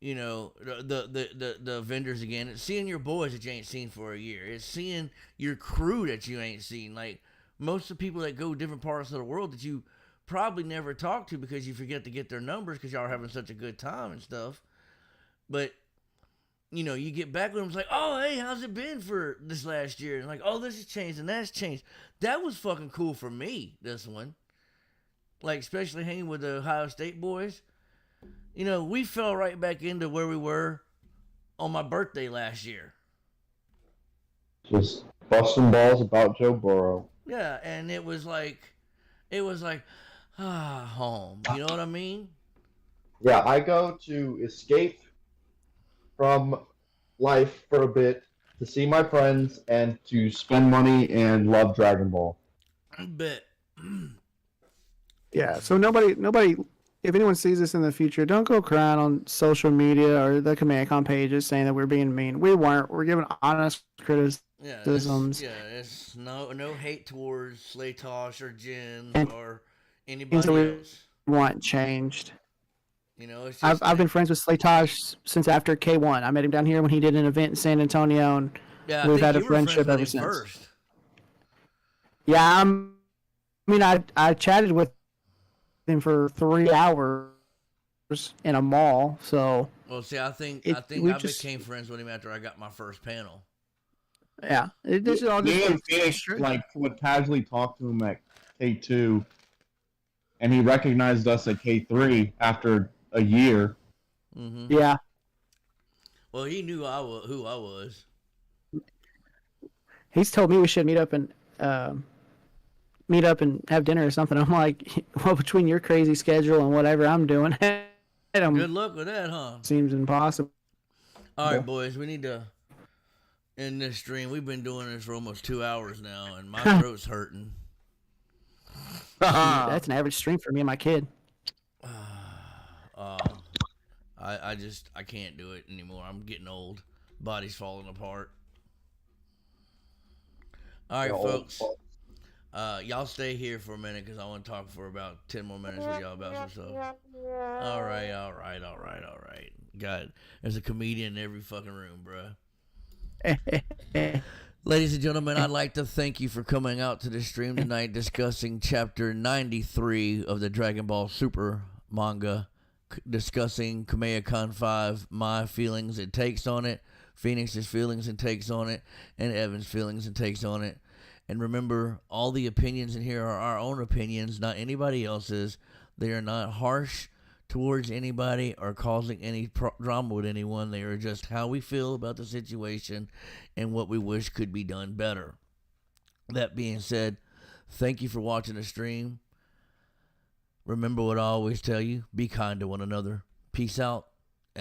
The vendors again. It's seeing your boys that you ain't seen for a year. It's seeing your crew that you ain't seen. Like most of the people that go different parts of the world that you probably never talk to because you forget to get their numbers because y'all are having such a good time and stuff. But you get back with them, it's like, "Oh, hey, how's it been for this last year?" And like, "Oh, this has changed and that's changed." That was fucking cool for me, this one. Like, especially hanging with the Ohio State boys. We fell right back into where we were on my birthday last year. Just busting balls about Joe Burrow. Yeah, and it was like, home. You know what I mean? Yeah, I go to escape from life for a bit, to see my friends, and to spend money and love Dragon Ball. But Yeah. So nobody. If anyone sees this in the future, don't go crying on social media or the Command Con pages saying that we're being mean. We weren't. We're giving honest criticisms. it's no hate towards Slaytosh or Jin And- or Things anybody that we else. want changed. It's just I've been friends with Slaytosh since after K1. I met him down here when he did an event in San Antonio, and I we've think had a you were friends friendship with ever him since. First. Yeah, I chatted with him for 3 hours in a mall. So Well, see, I think we I just- became friends with him after I got my first panel. yeah, this is all Me and just Phoenix would casually talk to him at K2, and he recognized us at K3 after a year. Mm-hmm. yeah. Well, he knew who I was. He's told me we should meet up and have dinner or something. I'm like, well, between your crazy schedule and whatever I'm doing, Good luck with that, huh? seems impossible. All right, boys, we need to end this stream. We've been doing this for almost 2 hours now, and my throat's hurting. That's an average stream for me and my kid. I can't do it anymore. I'm getting old. Body's falling apart. All right, folks. Y'all stay here for a minute because I want to talk for about 10 more minutes with y'all about some stuff. All right. God, there's a comedian in every fucking room, bruh. Ladies and gentlemen, I'd like to thank you for coming out to the stream tonight discussing Chapter 93 of the Dragon Ball Super manga, discussing Kamea Con 5, my feelings and takes on it, Phoenix's feelings and takes on it, and Evan's feelings and takes on it. And remember, all the opinions in here are our own opinions, not anybody else's. They are not harsh towards anybody or causing any drama with anyone. They are just how we feel about the situation and what we wish could be done better. That being said, thank you for watching the stream. Remember what I always tell you, be kind to one another. Peace out.